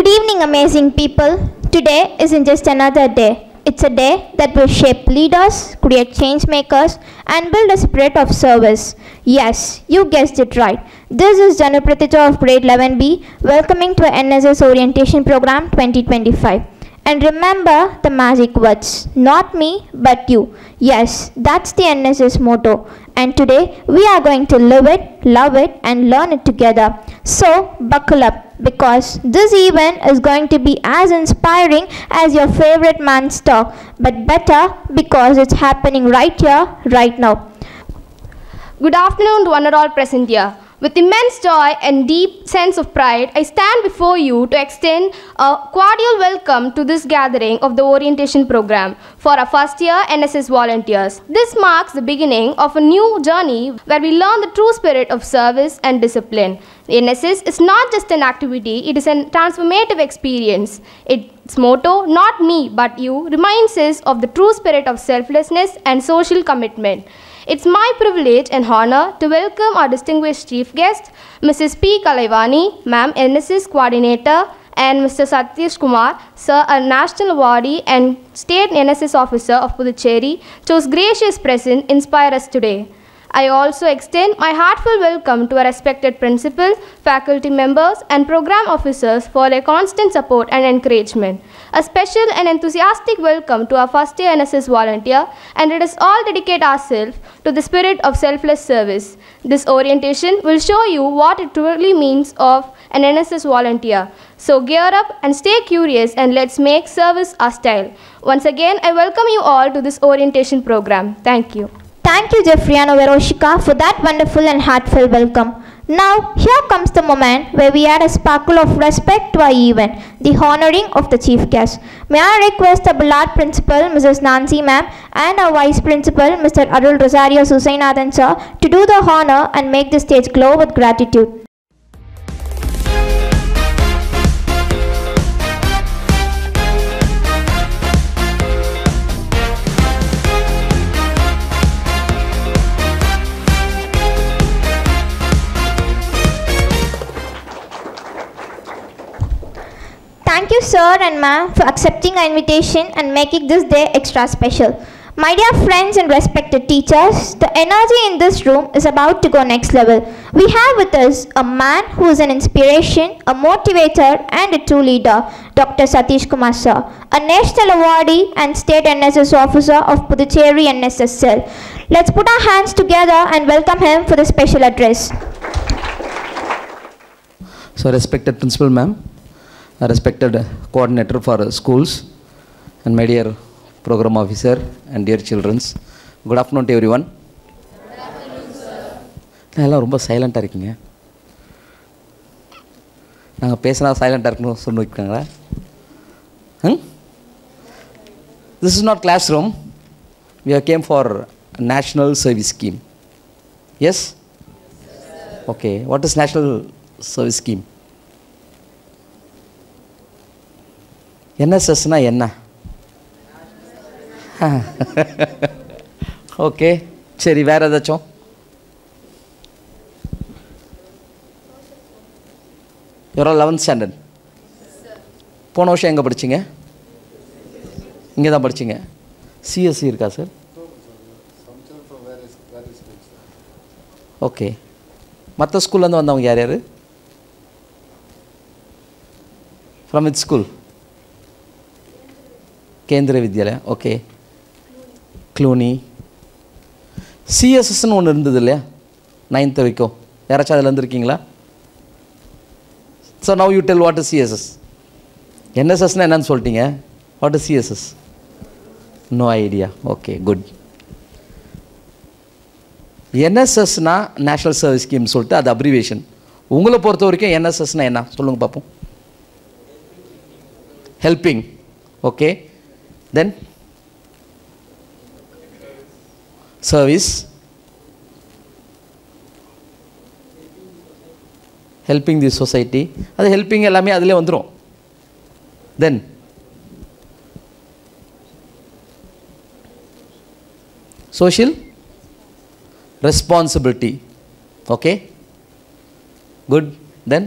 Good evening, amazing people. Today isn't just another day. It's a day that will shape leaders, create change makers, and build a spirit of service. Yes, you guessed it right. This is Janu Pratija of grade 11B, welcoming to NSS Orientation Program 2025. And remember the magic words, not me, but you. Yes, that's the NSS motto. And today we are going to live it, love it, and learn it together. So buckle up, because this event is going to be as inspiring as your favorite man's talk, but better because it's happening right here, right now. Good afternoon to one and all present here. With immense joy and deep sense of pride, I stand before you to extend a cordial welcome to this gathering of the orientation program for our first year NSS volunteers. This marks the beginning of a new journey where we learn the true spirit of service and discipline. The NSS is not just an activity, it is a transformative experience. Its motto, not me but you, reminds us of the true spirit of selflessness and social commitment. It's my privilege and honor to welcome our distinguished chief guest, Mrs. P. Kalaivani, Ma'am NSS Coordinator, and Mr. Satish Kumar, Sir, a National Awardee and State NSS Officer of Puducherry, whose gracious presence inspire us today. I also extend my heartfelt welcome to our respected principal, faculty members, and program officers for their constant support and encouragement. A special and enthusiastic welcome to our first year NSS volunteer, and let us all dedicate ourselves to the spirit of selfless service. This orientation will show you what it truly means of an NSS volunteer. So gear up and stay curious, and let's make service our style. Once again, I welcome you all to this orientation program. Thank you. Thank you, Jeffriano Veroshika, for that wonderful and heartfelt welcome. Now, here comes the moment where we add a sparkle of respect to our event, the honoring of the chief guest. May I request our beloved principal, Mrs. Nancy ma'am, and our vice principal, Mr. Arul Rosario Susainathan sir, to do the honor and make the stage glow with gratitude. Thank you, sir and ma'am, for accepting our invitation and making this day extra special. My dear friends and respected teachers, the energy in this room is about to go next level. We have with us a man who is an inspiration, a motivator, and a true leader, Dr. Satish Kumar sir, a national awardee and state NSS officer of Puducherry NSS cell. Let's put our hands together and welcome him for the special address. So, respected principal ma'am, a respected coordinator for schools, and my dear program officer and dear children, good afternoon to everyone. Good afternoon, sir. எல்லாம் ரொம்ப சைலண்டாக இருக்கீங்க. நாங்கள் பேசினா சைலண்டாக இருக்கணும் சொல்லி வைக்கிறாங்களா? This is not classroom. We have came for a national service scheme. Yes? Okay. What is national service scheme? NSSனா என்ன? ஓகே, சரி, வேறு ஏதாச்சும்? you're all 11th standard. போன வருஷம் எங்கே படிச்சிங்க? இங்கே தான் படிச்சிங்க. சிஎஸ்சி இருக்கா சார்? ஓகே. மற்ற ஸ்கூல்லேருந்து வந்தவங்க யார் யார்? From which school? கேந்திர வித்யாலயா. ஓகே. க்ளூனி. சிஎஸ்எஸ்ன்னு ஒன்று இருந்தது இல்லையா 9th வரைக்கும்? யாராச்சும் அதில் இருந்துருக்கீங்களா? So now you tell what is CSS. என்எஸ்எஸ்னால் என்னன்னு சொல்லிட்டீங்க, what is CSS? No idea. Okay, good. என்எஸ்எஸ்னா நேஷ்னல் சர்வீஸ் ஸ்கீம் சொல்லிட்டு அது அப்ரிவேஷன். உங்களை பொறுத்த வரைக்கும் என்எஸ்எஸ்னால் என்ன சொல்லுங்கள் பார்ப்போம். Helping. Okay. Then service, helping the society. அது helping எல்லாமே அதிலே வந்துடும். Then social responsibility. Okay, good. Then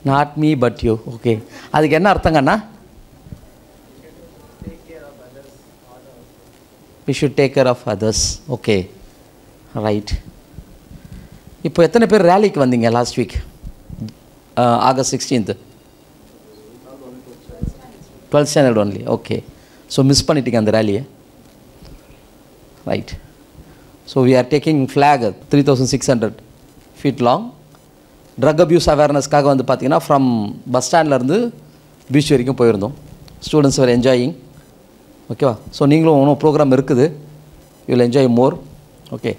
not me but you. Okay, அதுக்கு என்ன அர்த்தங்கண்ணா? we should take care of others. Okay, right. இப்போ எத்தனை பேர் ரேலிக்கு வந்தீங்க last week August 16th? 12th standard only. Okay, so miss பண்ணிட்டீங்க அந்த ரேலியை. Right. So we are taking flag 3600 feet long. Drug abuse அவேர்னஸ்க்காக வந்து பார்த்திங்கன்னா ஃப்ரம் பஸ் ஸ்டாண்ட்லேருந்து பீச் வரைக்கும் போயிருந்தோம். Students were enjoying. ஓகேவா? ஸோ நீங்களும் ஒன்றும் ப்ரோக்ராம் இருக்குது, you will enjoy more. Okay,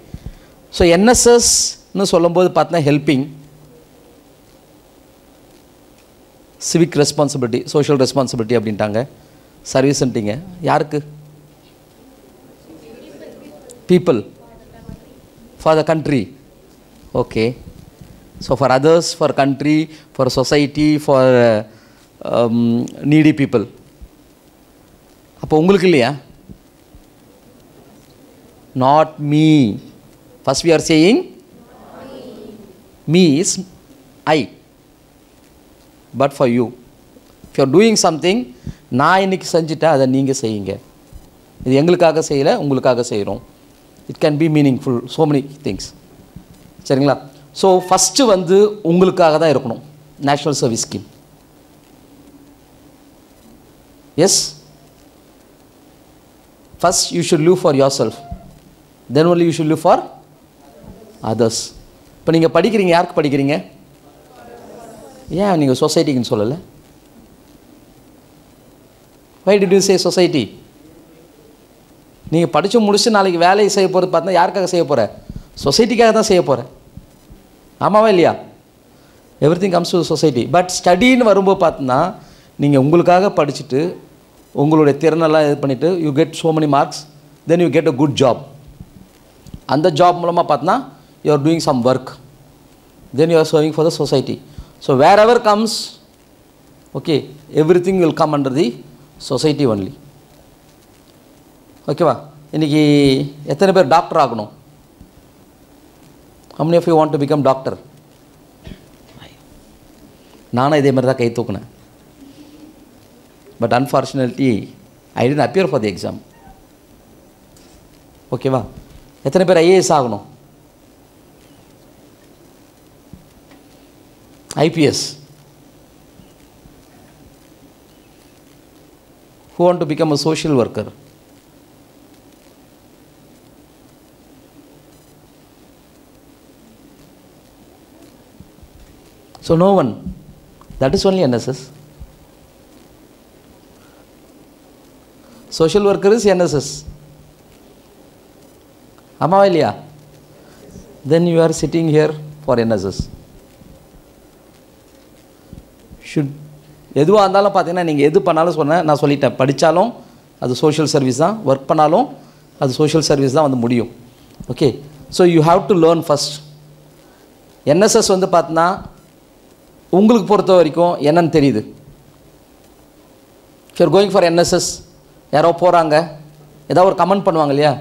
so என்எஸ்எஸ்ன்னு சொல்லும்போது பார்த்தீங்கன்னா helping, civic responsibility, social responsibility அப்படின்ட்டாங்க. சர்வீஸ்ன்ட்டிங்க யாருக்கு? People, for the country. Okay, so for others, for country, for society, for needy people. அப்போ உங்களுக்கு இல்லையா? Not me. First we are saying me is I, but for you. If you are doing something, நான் இன்னைக்கு செஞ்சுட்டேன், அதை நீங்கள் செய்யுங்க. இது எங்களுக்காக செய்யலை, உங்களுக்காக செய்கிறோம். It can be meaningful, so many things. சரிங்களா? ஸோ ஃபஸ்ட்டு வந்து உங்களுக்காக தான் இருக்கணும் national service scheme. Yes, first you should live for your self, then only you should live for others. இப்போ நீங்கள் படிக்கிறீங்க, யாருக்கு படிக்கிறீங்க? ஏன் நீங்கள் சொசைட்டிக்குன்னு சொல்லலை? Why did you say society? நீங்கள் படித்து முடிச்சு நாளைக்கு வேலையை செய்ய போகிறது பார்த்தா யாருக்காக செய்ய போகிற? சொசைட்டிக்காக தான் செய்ய போகிறேன். ஆமாவா இல்லையா? Everything comes to society. But ஸ்டடின்னு வரும்போது பார்த்தீங்கன்னா நீங்கள் உங்களுக்காக படிச்சுட்டு உங்களுடைய திறனெல்லாம் இது பண்ணிவிட்டு you get so many marks, then you get a good job. அந்த ஜாப் மூலமாக பார்த்தீங்கன்னா you are doing some work, then you are serving for the society. So wherever comes, okay, everything will come under the society only. ஓகேவா? இன்றைக்கி எத்தனை பேர் doctor ஆகணும்? How many of you want to become doctor? நானும் இதே மாதிரி தான் கை தூக்குனேன். But unfortunately I didn't appear for the exam. ஓகேவா? எத்தனை பேர் ஐஏஎஸ் ஆகணும்? IPS? who want to become a social worker? So no one. That is only NSS. Social worker is NSS. Amma இல்லையா? Then you are sitting here for NSS. Should எதுவாக இருந்தாலும் பார்த்தீங்கன்னா நீங்கள் எது பண்ணாலும் நான் சொல்லிட்டேன், படித்தாலும் அது சோஷியல் சர்வீஸ் தான், ஒர்க் பண்ணாலும் அது சோஷியல் சர்வீஸ் தான் வந்து முடியும். Okay, so you have to learn first. NSS வந்து பார்த்தீங்கன்னா உங்களுக்கு பொறுத்த வரைக்கும் என்னன்னு தெரியுது. If you R going for NSS, யாரோ போகிறாங்க, ஏதாவது ஒரு கமெண்ட் பண்ணுவாங்க இல்லையா?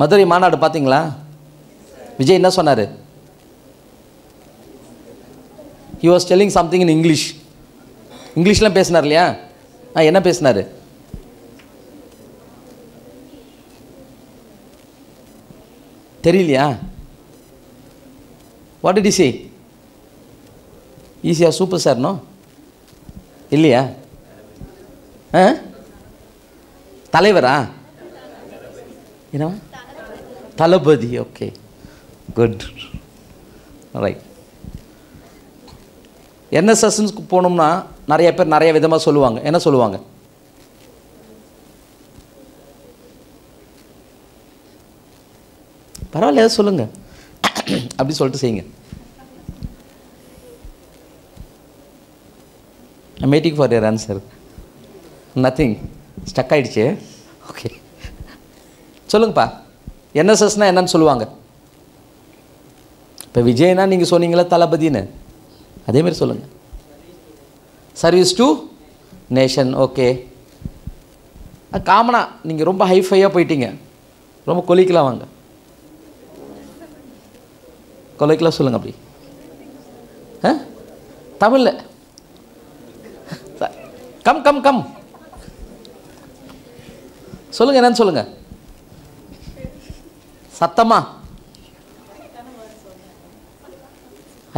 மதுரை மாநாடு பார்த்தீங்களா? விஜய் என்ன சொன்னார்? he was telling something in English. இங்கிலீஷ்லாம் பேசினார் இல்லையா? என்ன பேசினார்? தெரியலையா? What did he say? Is he a superstar, no? இல்லையா? தலைவரா? என்ன? தளபதி. Okay, good, right. என்எஸ்எஸ்க்கு போனோம்னா நிறைய பேர் நிறைய விதமாக சொல்லுவாங்க. என்ன சொல்லுவாங்க? பரவாயில்ல, எதாவது சொல்லுங்கள் அப்படி சொல்லிட்டு செய்யுங்க. I'm waiting for your answer. Nothing. Stuck ஆகிடுச்சு. ஓகே, சொல்லுங்கப்பா. என்எஸ்எஸ்னால் என்னன்னு சொல்லுவாங்க? இப்போ விஜய்னா நீங்கள் சொன்னீங்களா தளபதின்னு, அதேமாரி சொல்லுங்கள். Service to nation. ஓகே, காமனாக நீங்கள் ரொம்ப ஹைஃபையாக போயிட்டீங்க, ரொம்ப கொலிக்கலாம் வாங்க, கொலைக்கெலாம் சொல்லுங்கள். அப்படி தமிழில் கம் கம் கம் சொல்லுங்கள், என்னன்னு சொல்லுங்கள் சத்தமா.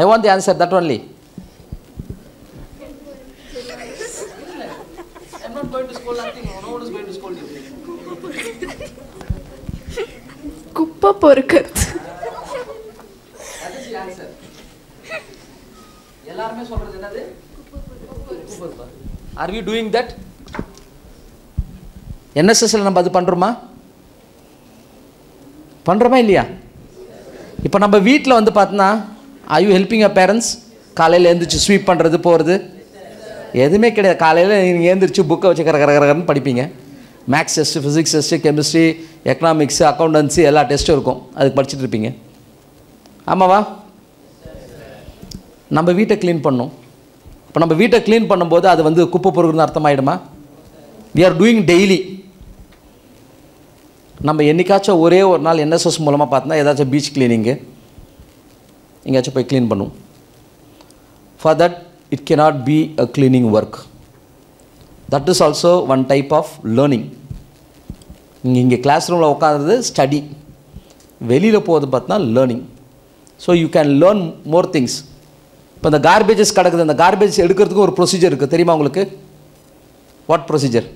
I want the answer, that only. I'm not going to scold nothing. No one is going to scold you. குப்பை பொறுக்கிறது. That is the answer. எல்லாரும் சொல்றது என்னது? Are we doing that? NSSல நம்ம அது பண்றோமா? பண்றோமா இல்லையா? இப்போ நம்ம வீட்டில் வந்து பார்த்தோன்னா are you helping your parents? காலையில் எழுந்திரிச்சு ஸ்வீப் பண்ணுறது போகிறது எதுவுமே கிடையாது. காலையில் நீங்கள் எழுந்திரிச்சு புக்கை வச்சு கரகரகரன்னு படிப்பீங்க. Maths test, physics test, chemistry, economics, accountancy எல்லா டெஸ்ட்டும் இருக்கும், அதுக்கு படிச்சுட்டு இருப்பீங்க. ஆமாவா? நம்ம வீட்டை க்ளீன் பண்ணோம். இப்போ நம்ம வீட்டை க்ளீன் பண்ணும்போது அது வந்து குப்பை பொருள்னு அர்த்தமாயிடுமா? we are doing daily. நம்ம என்றைக்காச்சும் ஒரே ஒரு நாள் NSS மூலமாக பார்த்தோன்னா ஏதாச்சும் பீச் க்ளீனிங்கு எங்கேயாச்சும் போய் க்ளீன் பண்ணும். For that it cannot be a cleaning work. that is also one type of learning. நீங்கள் இங்கே கிளாஸ் ரூமில் உட்காந்துறது ஸ்டடி, வெளியில் போகிறது பார்த்தா learning. So you can learn more things. இப்போ இந்த கார்பேஜஸ் கிடக்குது, அந்த கார்பேஜ் எடுக்கிறதுக்கு ஒரு ப்ரொசீஜர் இருக்குது, தெரியுமா உங்களுக்கு? What procedure?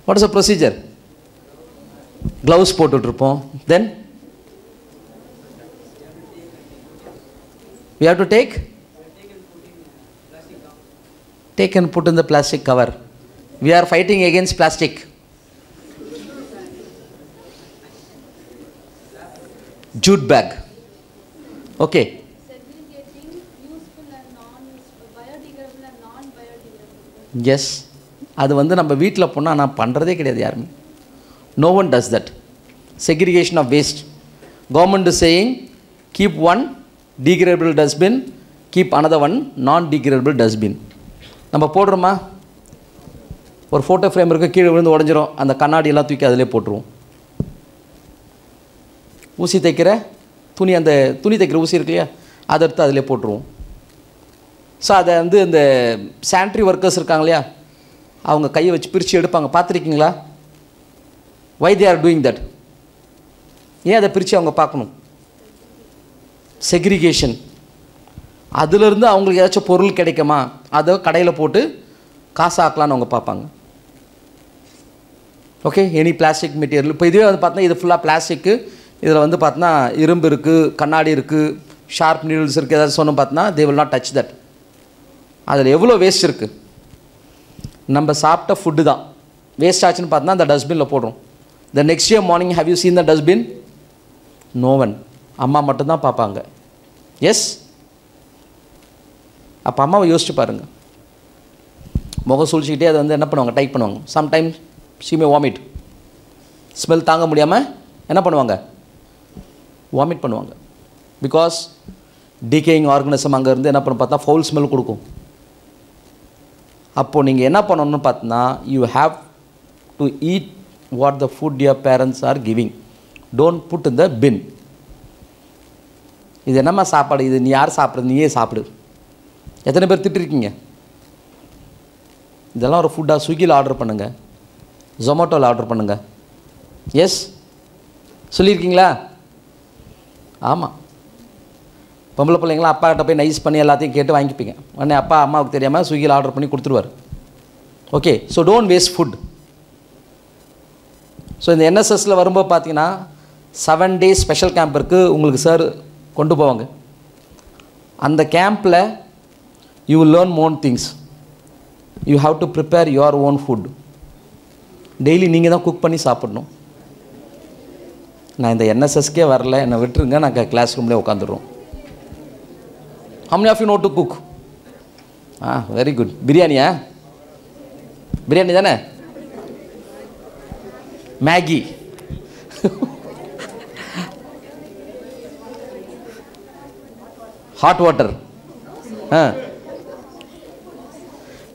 What is the procedure? Gloves போட்டுட்ருப்போம். Then we have to take and put in the plastic cover. We are fighting against plastic. Jute bag. Okay. Segregating useful and non-useful, biodegradable and non-biodegradable. Yes. அது வந்து நம்ம வீட்டில் போனால் நான் பண்ணுறதே கிடையாது யாருமே. No one does that. Segregation of waste. Government is saying keep one degradable dustbin, keep another one non-degradable dustbin. நம்ம போடுறோமா? ஒரு ஃபோட்டோ ஃப்ரேம் இருக்குது, கீழே விழுந்து உடஞ்சிரும், அந்த கண்ணாடி எல்லாம் தூக்கி அதிலே போட்டுருவோம். ஊசி தைக்கிற துணி, அந்த துணி தைக்கிற ஊசி இருக்கு இல்லையா, அதை எடுத்து அதிலே போட்டுருவோம். ஸோ அதை வந்து இந்த சானிட்ரி ஒர்க்கர்ஸ் இருக்காங்க இல்லையா, அவங்க கையை வச்சு பிரித்து எடுப்பாங்க, பார்த்துருக்கீங்களா? why they are doing that? ஏன் அதை பிரித்து அவங்க பார்க்கணும்? செக்ரிகேஷன். அதிலிருந்து அவங்களுக்கு ஏதாச்சும் பொருள் கிடைக்குமா, அதை கடையில் போட்டு காசு ஆக்கலான்னு அவங்க பார்ப்பாங்க. Okay, any plastic material. இப்போ இதுவே வந்து பார்த்தோன்னா இது ஃபுல்லாக பிளாஸ்டிக்கு, இதில் வந்து பார்த்தோன்னா இரும்பு இருக்குது, கண்ணாடி இருக்குது, ஷார்ப் நீடில்ஸ் இருக்குது, ஏதாச்சும் சொன்னோம் பார்த்தோன்னா they will not touch that. அதில் எவ்வளோ வேஸ்ட் இருக்குது. நம்ம சாப்பிட்ட ஃபுட்டு தான் வேஸ்ட் ஆச்சுன்னு பார்த்தோன்னா அந்த டஸ்ட்பினில் போடுறோம். The next day morning have you seen the dustbin? No one. அம்மா மட்டும்தான் பார்ப்பாங்க. எஸ், அப்போ அம்மாவை யோசிச்சு பாருங்கள். முகம் சுழிச்சிக்கிட்டே அதை வந்து என்ன பண்ணுவாங்க, டைப் பண்ணுவாங்க. Sometimes she May vomit. Smell தாங்க முடியாமல் என்ன பண்ணுவாங்க, வாமிட் பண்ணுவாங்க. பிகாஸ் டிகேயிங் ஆர்கனிசம் அங்கே இருந்து என்ன பண்ண பார்த்தா ஃபவுல் ஸ்மெல் கொடுக்கும். அப்போது நீங்கள் என்ன பண்ணணும்னு பார்த்தீங்கன்னா, you have to eat what the food your parents are giving. Don't put in the bin. இது என்னம்மா சாப்பாடு, இது நீ யார் சாப்பிட்றது, நீயே சாப்பிடு. எத்தனை பேர் திட்டிருக்கீங்க? இதெல்லாம் ஒரு ஃபுட்டாக? ஸ்விக்கியில் ஆர்டர் பண்ணுங்கள், ஜொமேட்டோவில் ஆர்டர் பண்ணுங்கள். எஸ், சொல்லியிருக்கீங்களா? ஆமாம். பொம்பளை பிள்ளைங்களாம் அப்பா கிட்ட போய் நைஸ் பண்ணி எல்லாத்தையும் கேட்டு வாங்கிப்பீங்க. உடனே அப்பா அம்மாவுக்கு தெரியாமல் ஸ்விக்கியில் ஆர்டர் பண்ணி கொடுத்துருவார். Okay, so don't waste food. So இந்த NSSல வரும்போது பார்த்தீங்கன்னா 7 days ஸ்பெஷல் கேம்ப் இருக்குது, உங்களுக்கு சார் கொண்டு போவாங்க. அந்த கேம்பில் you will learn more things. You have to prepare your own food. Daily நீங்கள் தான் குக் பண்ணி சாப்பிடணும். நான் இந்த NSSக்கே வரல, என்னை விட்டுருங்க, நாங்கள் class ரூம்லேயே உட்காந்துடுறோம். How many of you know to cook? Very good. பிரியாணியா? பிரியாணி தானே? மேகி? Hot water?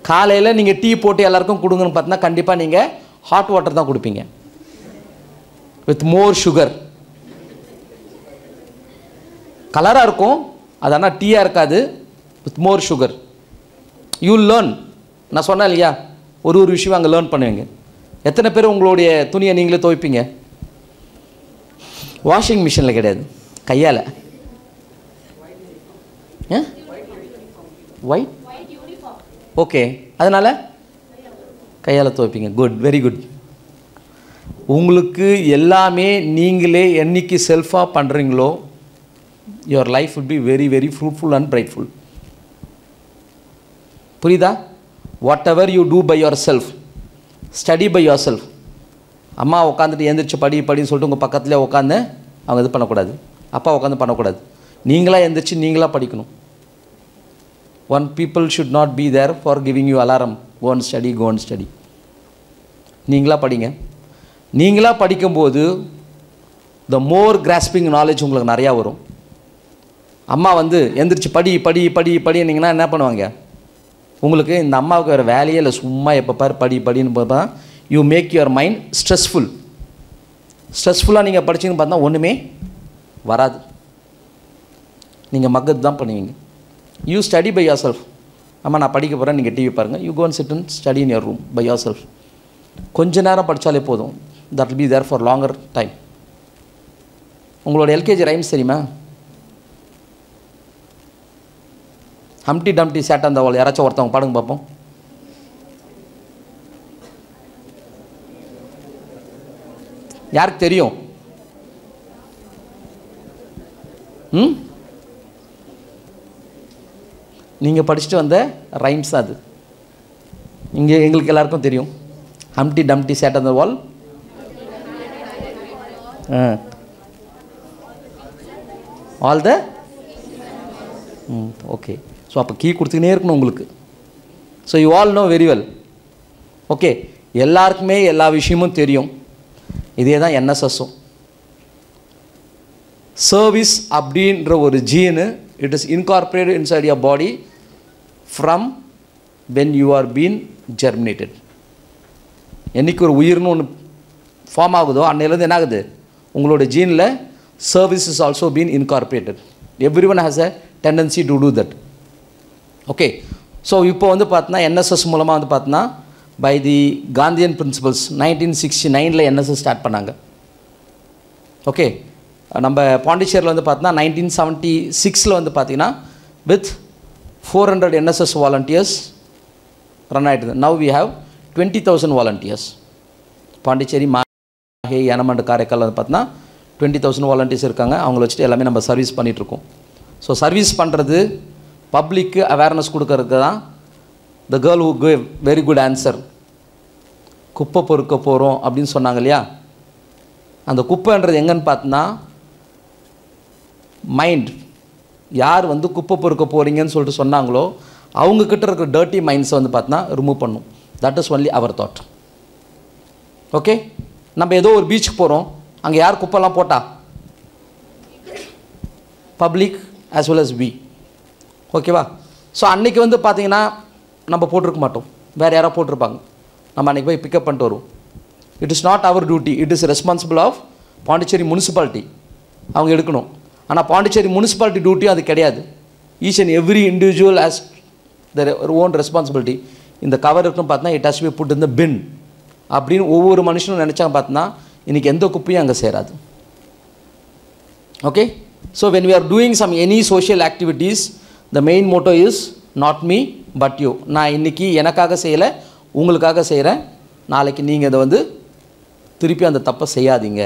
காலையில் நீங்கள் டீ போட்டு எல்லாருக்கும் கொடுங்கன்னு பார்த்தீங்கன்னா கண்டிப்பாக நீங்கள் ஹாட் வாட்டர் தான் கொடுப்பீங்க. With more sugar. கலராக இருக்கும், அது ஆனால் டீயாக இருக்காது, with more sugar. You learn. நான் சொன்னேன் இல்லையா, ஒரு விஷயம் அங்கே லேர்ன் பண்ணுவீங்க. எத்தனை பேர் உங்களுடைய துணியை நீங்களே துவைப்பீங்க? வாஷிங் மிஷினில் கிடையாது, கையால். ஒயிட் ஓகே, அதனால் கையால் துவைப்பீங்க. Good, very good. உங்களுக்கு எல்லாமே நீங்களே என்னைக்கு செல்ஃபாக பண்ணுறீங்களோ your life will be very very fruitful and brightful. புரியுதா? whatever you do by yourself, study by yourself. அம்மா உட்காந்துட்டு எழுந்திரிச்சு படின்னு சொல்லிட்டு உங்கள் பக்கத்துலேயே உட்காந்து அவங்க இது பண்ணக்கூடாது, அப்பா உட்காந்து பண்ணக்கூடாது. நீங்களாக எழுந்திரிச்சு நீங்களாக படிக்கணும். one people should not be there for giving you alarm, go and study. நீங்களாக படிங்க. நீங்களாக படிக்கும்போது the more grasping knowledge உங்களுக்கு நிறையா வரும். அம்மா வந்து எந்திரிச்சு படின்னீங்கன்னா என்ன பண்ணுவாங்க? உங்களுக்கு இந்த அம்மாவுக்கு வேறு வேலையே இல்லை, சும்மா எப்போ பாரு படின்னு பார்த்தா யூ மேக் யுவர் மைண்ட் ஸ்ட்ரெஸ்ஃபுல்லாக நீங்கள் படிச்சிங்கன்னு பார்த்தா ஒன்றுமே வராது, நீங்கள் மக்கத்து தான் பண்ணுவீங்க. You study by your self. அம்மா நான் படிக்க போகிறேன், நீங்கள் டிவி பாருங்கள், you go and sit and study in your room by your self. கொஞ்ச நேரம் படித்தாலே போதும், that will be there for longer time. உங்களோட எல்கேஜி ரைம்ஸ் தெரியுமா? ஹம்டி டம்டி சேட் அந்த வால், யாராச்சும் ஒருத்தவங்க பாடுங்க பார்ப்போம். யாருக்கு தெரியும்? நீங்கள் படிச்சுட்டு வந்த ரைம்ஸ் அது. இங்கே எங்களுக்கு எல்லாருக்கும் தெரியும். ஹம்டி டம்டி சேட் அந்த வால், ஆல் த ஓகே. ஸோ அப்போ கீ கொடுத்துக்கினே இருக்கணும் உங்களுக்கு. So you all know very well. Okay, எல்லாருக்குமே எல்லா விஷயமும் தெரியும். இதே தான் என்எஸ்எஸும். சர்வீஸ் அப்படின்ற ஒரு gene, it is incorporated inside your body from when you are been germinated. என்றைக்கு ஒரு உயிர்னு ஒன்று ஃபார்ம் ஆகுதோ அன்னையிலேருந்து என்ன ஆகுது? உங்களோட ஜீனில் service is also been incorporated. Everyone has a tendency to do that. Okay, so இப்போ வந்து பார்த்தோன்னா என்எஸ்எஸ் மூலமாக வந்து பார்த்தோன்னா by the Gandhian principles 1969 NSS start பண்ணாங்க. ஓகே, நம்ம பாண்டிச்சேரியில் வந்து பார்த்தோன்னா 1976 வந்து பார்த்தீங்கன்னா வித் 400 என்எஸ்எஸ் வாலண்டியர்ஸ் ரன் ஆகிடுது. Now we have 20,000 volunteers. Pondicherry, Mahe, யானமண்டு, காரைக்கால் வந்து பார்த்தோன்னா 20,000 வாலண்டியர்ஸ் இருக்காங்க. அவங்கள வச்சுட்டு எல்லாமே நம்ம சர்வீஸ் பண்ணிகிட்ருக்கோம். ஸோ சர்வீஸ் பண்ணுறது, பப்ளிக்கு அவேர்னஸ் கொடுக்கறதுக்கு தான் the girl who cave very good answer. குப்பை பொறுக்க போகிறோம் அப்படின்னு சொன்னாங்க இல்லையா? அந்த குப்பைன்றது எங்கன்னு பார்த்தோன்னா மைண்ட். யார் வந்து குப்பை பொறுக்க போகிறீங்கன்னு சொல்லிட்டு சொன்னாங்களோ அவங்கக்கிட்ட இருக்கிற டர்ட்டி மைண்ட்ஸை வந்து பார்த்தோன்னா ரிமூவ் பண்ணும். That is only our thought. Okay, நம்ம ஏதோ ஒரு பீச்சுக்கு போகிறோம், அங்கே யார் குப்பைலாம் போட்டா? Public as well as we. ஓகேவா? ஸோ அன்றைக்கி வந்து பார்த்திங்கன்னா நம்ம போட்டிருக்க மாட்டோம், வேறு யாராவது போட்டிருப்பாங்க. நம்ம அன்றைக்கி போய் பிக்கப் பண்ணிட்டு வருவோம். It is not our duty, it is responsible of Pondicherry municipality. அவங்க எடுக்கணும். ஆனால் பாண்டிச்சேரி முனிசிபாலிட்டி டியூட்டியும் அது கிடையாது. Each and every individual has their own responsibility. இந்த கவர் இருக்குன்னு பார்த்தா it has be put in the bin அப்படின்னு ஒவ்வொரு மனுஷனும் நினச்சாங்க. பார்த்தோன்னா இன்றைக்கி எந்த குப்பையும் அங்கே சேராது. Okay, so when we are doing some any social activities, the main motto is not me but you. நான் இன்றைக்கி எனக்காக செய்யலை, உங்களுக்காக செய்கிறேன். நாளைக்கு நீங்கள் இதை வந்து திருப்பி அந்த தப்பை செய்யாதீங்க.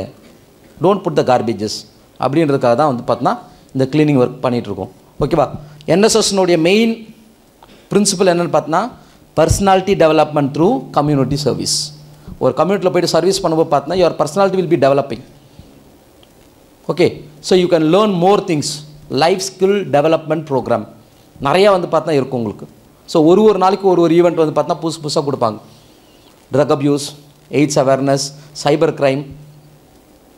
டோன்ட் புட் த கார்பேஜஸ் அப்படின்றதுக்காக தான் வந்து பார்த்தோன்னா இந்த க்ளீனிங் ஒர்க் பண்ணிகிட்ருக்கோம். ஓகேவா? என்எஸ்எஸ்னுடைய மெயின் பிரின்சிபல் என்னென்னு பார்த்தோன்னா personality development through community service. ஒரு கம்யூனிட்டியில் போய்ட்டு சர்வீஸ் பண்ணும்போது பார்த்தோன்னா your personality will be developing. Okay, so you can learn more things. Life skill development programme நிறையா வந்து பார்த்தா இருக்கும் உங்களுக்கு. ஸோ ஒரு நாளைக்கு ஒரு ஈவெண்ட் வந்து பார்த்தா புதுசாக கொடுப்பாங்க. Drug abuse, AIDS awareness, cyber crime.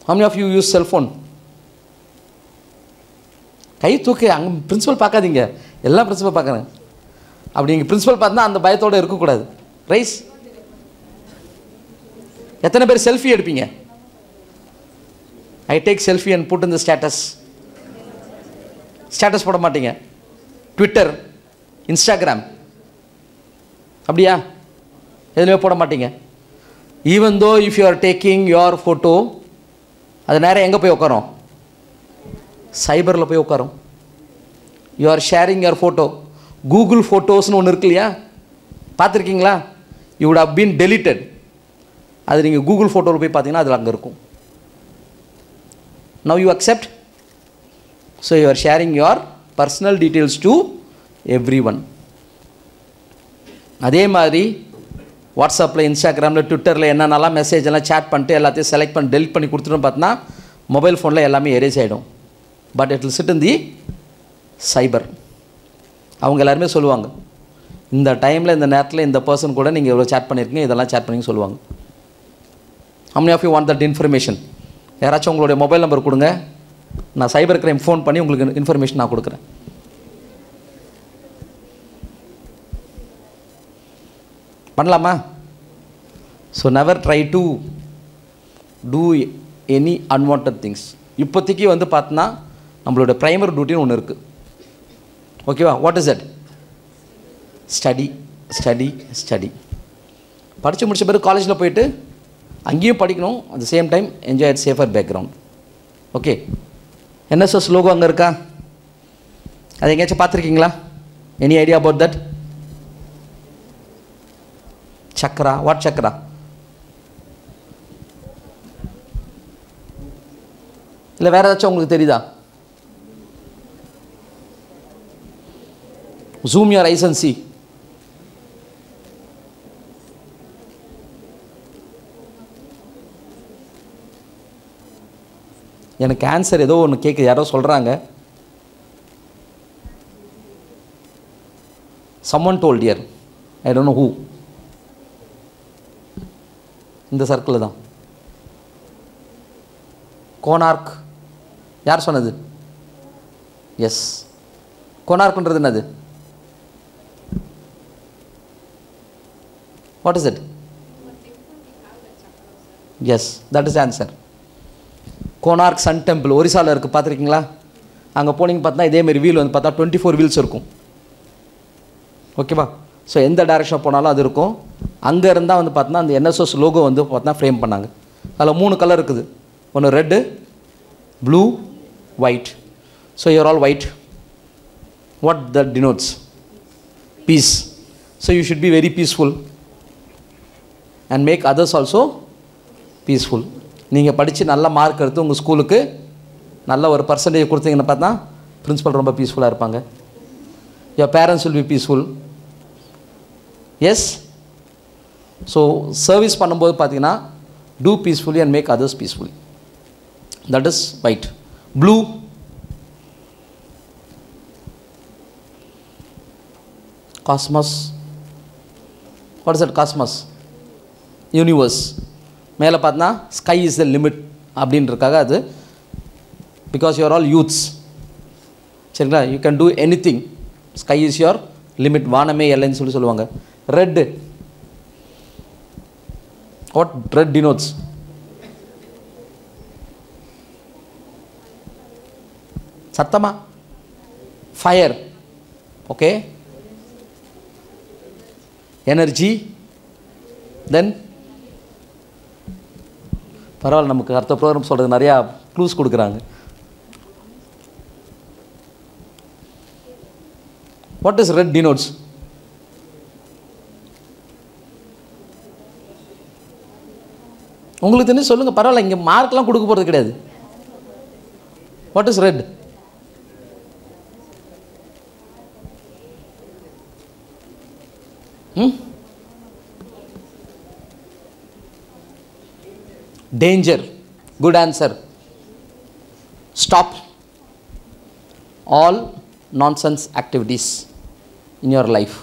how many of you use cellphone? கை தூக்கு. அங்கே பிரின்சிபல் பார்க்காதீங்க, எல்லாம் பிரின்சிபல் பார்க்குறேன். அப்படி நீங்கள் பிரின்சிபல் பார்த்தா அந்த பயத்தோடு இருக்கக்கூடாது. ரைஸ். எத்தனை பேர் செல்ஃபி எடுப்பீங்க? I take selfie and put in the status போட மாட்டீங்க. ட்விட்டர், இன்ஸ்டாகிராம், அப்படியா? எதுலேயே போட மாட்டீங்க. Even though if you are taking your photo, அது நேரம் எங்கே போய் உட்காரும்? சைபரில் போய் உட்காரும். You are sharing your photo. Google ஃபோட்டோஸ்னு ஒன்று இருக்கு இல்லையா, பார்த்துருக்கீங்களா? You would have been deleted. அது நீங்கள் கூகுள் ஃபோட்டோவில் போய் பார்த்தீங்கன்னா அதில் அங்கே இருக்கும். Now you accept. So you are sharing your personal details to everyone. அதே மாதிரி வாட்ஸ்அப்பில், இன்ஸ்டாகிராமில், ட்விட்டரில் என்னென்னலாம் மெசேஜ் எல்லாம் சேட் பண்ணிட்டு எல்லாத்தையும் செலக்ட் பண்ணி டெலிட் பண்ணி கொடுத்துட்டோம் பார்த்தீங்கன்னா மொபைல் ஃபோனில் எல்லாமே எரேஸ் ஆகிடும். But it will sit in the cyber. அவங்க எல்லாருமே சொல்லுவாங்க, இந்த டைமில் இந்த நேரத்தில் இந்த பர்சன் கூட நீங்கள் எவ்வளோ சேட் பண்ணியிருக்கீங்க, இதெல்லாம் சேட் பண்ணிங்க சொல்லுவாங்க. how many of you want that information? யாராச்சும் உங்களுடைய மொபைல் நம்பர் கொடுங்க, நான் சைபர் கிரைம் ஃபோன் பண்ணி உங்களுக்கு இன்ஃபர்மேஷன் நான் கொடுக்குறேன். பண்ணலாமா? So never try to do any unwanted things. இப்போதைக்கு வந்து பார்த்தோன்னா நம்மளோட ப்ரைமரி டியூட்டின்னு ஒன்று இருக்குது. ஓகேவா? What is that? Study study study. படித்து முடிச்ச பிறகு காலேஜில் போயிட்டு அங்கேயும் படிக்கணும், at the same time enjoy at safer background. Okay, NSS logo அங்கே இருக்கா? அது எங்கேயாச்சும் பார்த்துருக்கீங்களா? Any idea about that? Chakra, what chakra? இல்லை வேறு ஏதாச்சும் உங்களுக்கு தெரியுதா? Zoom your eyes and see. எனக்கு ஆன்சர் ஏதோ ஒன்று கேட்குது, யாரோ சொல்கிறாங்க. someone told here, I don't know who. இந்த சர்க்கிள் தான். கோனார்க். யார் சொன்னது? எஸ், கோனார்க்ன்றது என்னது? What is it? Yes, that is answer. Konark sun temple ஒரிசாவில் இருக்குது, பார்த்துருக்கீங்களா? அங்கே போனீங்க பார்த்தா இதேமாரி வீல் வந்து பார்த்தா 24 வீல்ஸ் இருக்கும். ஓகேவா? ஸோ எந்த டைரெக்ஷன் போனாலும் அது இருக்கும். அங்கே இருந்தால் வந்து பார்த்தோன்னா அந்த என்எஸ்எஸ் லோகோ வந்து பார்த்தா ஃப்ரேம் பண்ணாங்க. அதில் 3 கலர் இருக்குது. ஒன்று red, blue, white. So you are all white. What that denotes? Peace. So you should be very peaceful and make others also peaceful. நீங்கள் படித்து நல்ல மார்க் எடுத்து உங்கள் ஸ்கூலுக்கு நல்ல ஒரு பர்சன்டேஜ் கொடுத்தீங்கன்னு பார்த்தா பிரின்ஸிபல் ரொம்ப பீஸ்ஃபுல்லாக இருப்பாங்க. Your parents will be peaceful. Yes. So service பண்ணும்போது பார்த்தீங்கன்னா do peacefully and make others peacefully. That is white. Blue, cosmos. What is that? Cosmos, universe. மேலே பார்த்தா ஸ்கை இஸ் த லிமிட் அப்படின்றக்காக அது. பிகாஸ் யூஆர் ஆல் யூத்ஸ், சரிங்களா? You can do anything. Sky is your limit. வானமே எல்லைன்னு சொல்லுவாங்க. Red, what red denotes? சத்தமா? Fire. Okay, energy. Then பரவாயில்ல, நமக்கு அடுத்த ப்ரோக்ராம் சொல்கிறது நிறையா க்ளூஸ் கொடுக்குறாங்க. What is red denotes? உங்களுக்கு தெரிஞ்சு சொல்லுங்கள், பரவாயில்ல, இங்கே மார்க்லாம் கொடுக்க போகிறது கிடையாது. What is red? Danger. Good answer. Stop all nonsense activities in your life.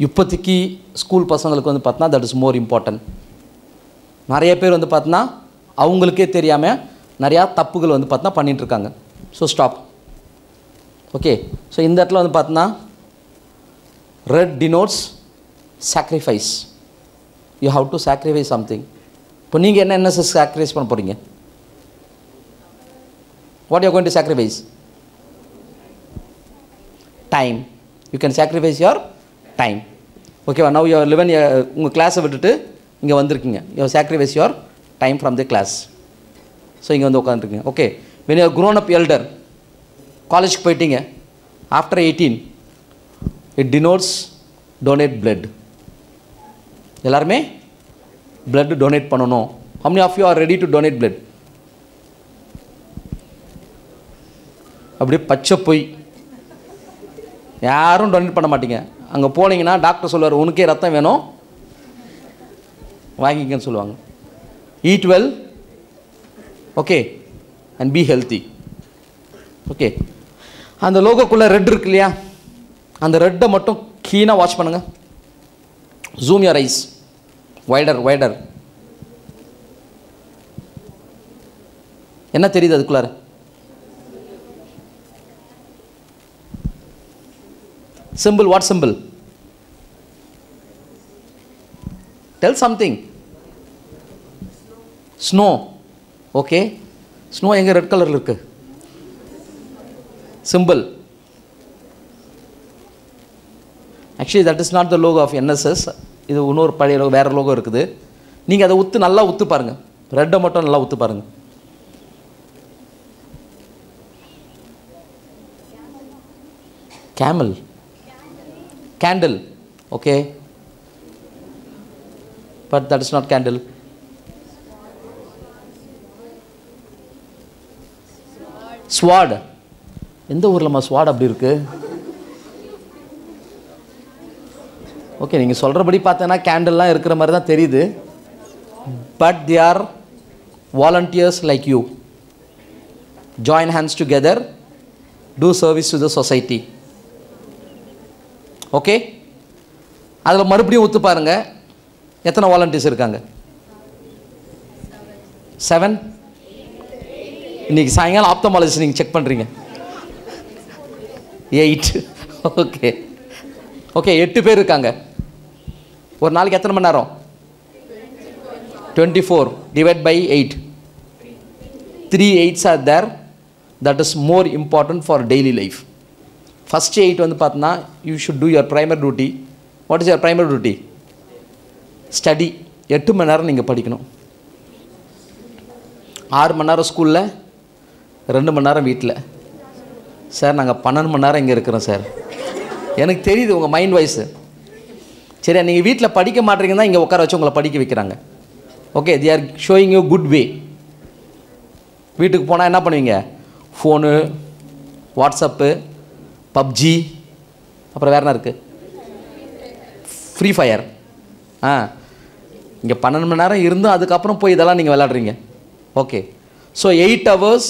இப்போதைக்கு ஸ்கூல் பசங்களுக்கு வந்து பார்த்தா தட் இஸ் மோர் இம்பார்ட்டன்ட். நிறைய பேர் வந்து பார்த்தா அவங்களுக்கே தெரியாமல் நிறையா தப்புகள் வந்து பார்த்தா பண்ணிகிட்ருக்காங்க. So stop. ஓகே, ஸோ இந்த இடத்துல வந்து பார்த்தோன்னா red denotes sacrifice. You have to sacrifice something. இப்போ நீங்கள் என்ன சாக்ரிஃபைஸ் பண்ண போகிறீங்க? What you are going to sacrifice? Time. You can sacrifice your time. Okay, now you are living உங்கள் கிளாஸை விட்டுட்டு இங்கே வந்திருக்கீங்க. You have sacrifice your time from the class. So இங்கே வந்து உட்காந்துருக்கீங்க. Okay, when you are grown up elder, காலேஜுக்கு போயிட்டீங்க, after 18, it denotes donate blood. எல்லாருமே blood donate பண்ணணும். How many of you are ready to donate blood? அப்படியே பச்சை போய் யாரும் டொனேட் பண்ண மாட்டீங்க. அங்கே போனீங்கன்னா டாக்டர் சொல்லுவார், உனக்கே ரத்தம் வேணும் வாங்கிக்கன்னு சொல்லுவாங்க. Eat well, okay, and be healthy. Okay, அந்த லோகோக்குள்ளே ரெட் இருக்கு இல்லையா, அந்த ரெட்டை மட்டும் கீனாக வாட்ச் பண்ணுங்கள். Zoom your ice wider wider. என்ன தெரியுது அதுக்குள்ளார? Symbol, what symbol? Tell something. Snow. Okay. Snow எங்க ரெட் கலர்ல இருக்கு? Symbol. Actually that is not the logo of NSS. இது இன்னொரு பழைய logo, வேற logo இருக்குது. நீங்க அதை நல்லா உத்து பாருங்க. ரெட்டை மட்டும் நல்லா உத்து பாருங்க. Camel. Candle, okay, but that is not candle. Sword. எந்த ஊர்லமா sword அப்படி இருக்கு? ஓகே, நீங்கள் சொல்கிறபடி பார்த்தேன்னா கேண்டல்லாம் இருக்கிற மாதிரி தான் தெரியுது. But they are volunteers like you. Join hands together, do service to the society. Okay, அதில் மறுபடியும் ஒத்து பாருங்க, எத்தனை வாலண்டியர்ஸ் இருக்காங்க? 7. இன்னைக்கு சாயங்காலம் ஆப்தமாலஜிஸ்ட் நீங்கள் செக் பண்ணுறீங்க. 8. ஓகே ஓகே, 8 பேர் இருக்காங்க. ஒரு நாளைக்கு எத்தனை மணி நேரம்? 24 divide by 8. 3 8s are there. That is more important for daily life. First 8 வந்து பார்த்தீங்கன்னா, you should do your primary duty. What is your primary duty? Study. 8 மணி நேரம் நீங்கள் படிக்கணும். 6 மணி நேரம் ஸ்கூலில், 2 மணி நேரம் வீட்டில். சார் நாங்கள் 12 மணி நேரம் இங்கே இருக்கிறோம் சார். எனக்கு தெரியுது உங்கள் மைண்ட் வாய்ஸு. சரி, நீங்கள் வீட்டில் படிக்க மாட்டீங்கன்னா தான் இங்கே உட்கார வச்சு உங்களை படிக்க வைக்கிறாங்க. Okay, they are showing you good way. வீட்டுக்கு போனால் என்ன பண்ணுவீங்க? ஃபோனு, வாட்ஸ்அப்பு, பப்ஜி, அப்புறம் வேறு என்ன இருக்குது? Free fire. இங்கே 12 மணி நேரம் இருந்தும் அதுக்கப்புறம் போய் இதெல்லாம் நீங்கள் விளையாடுறீங்க. Okay, so 8 hours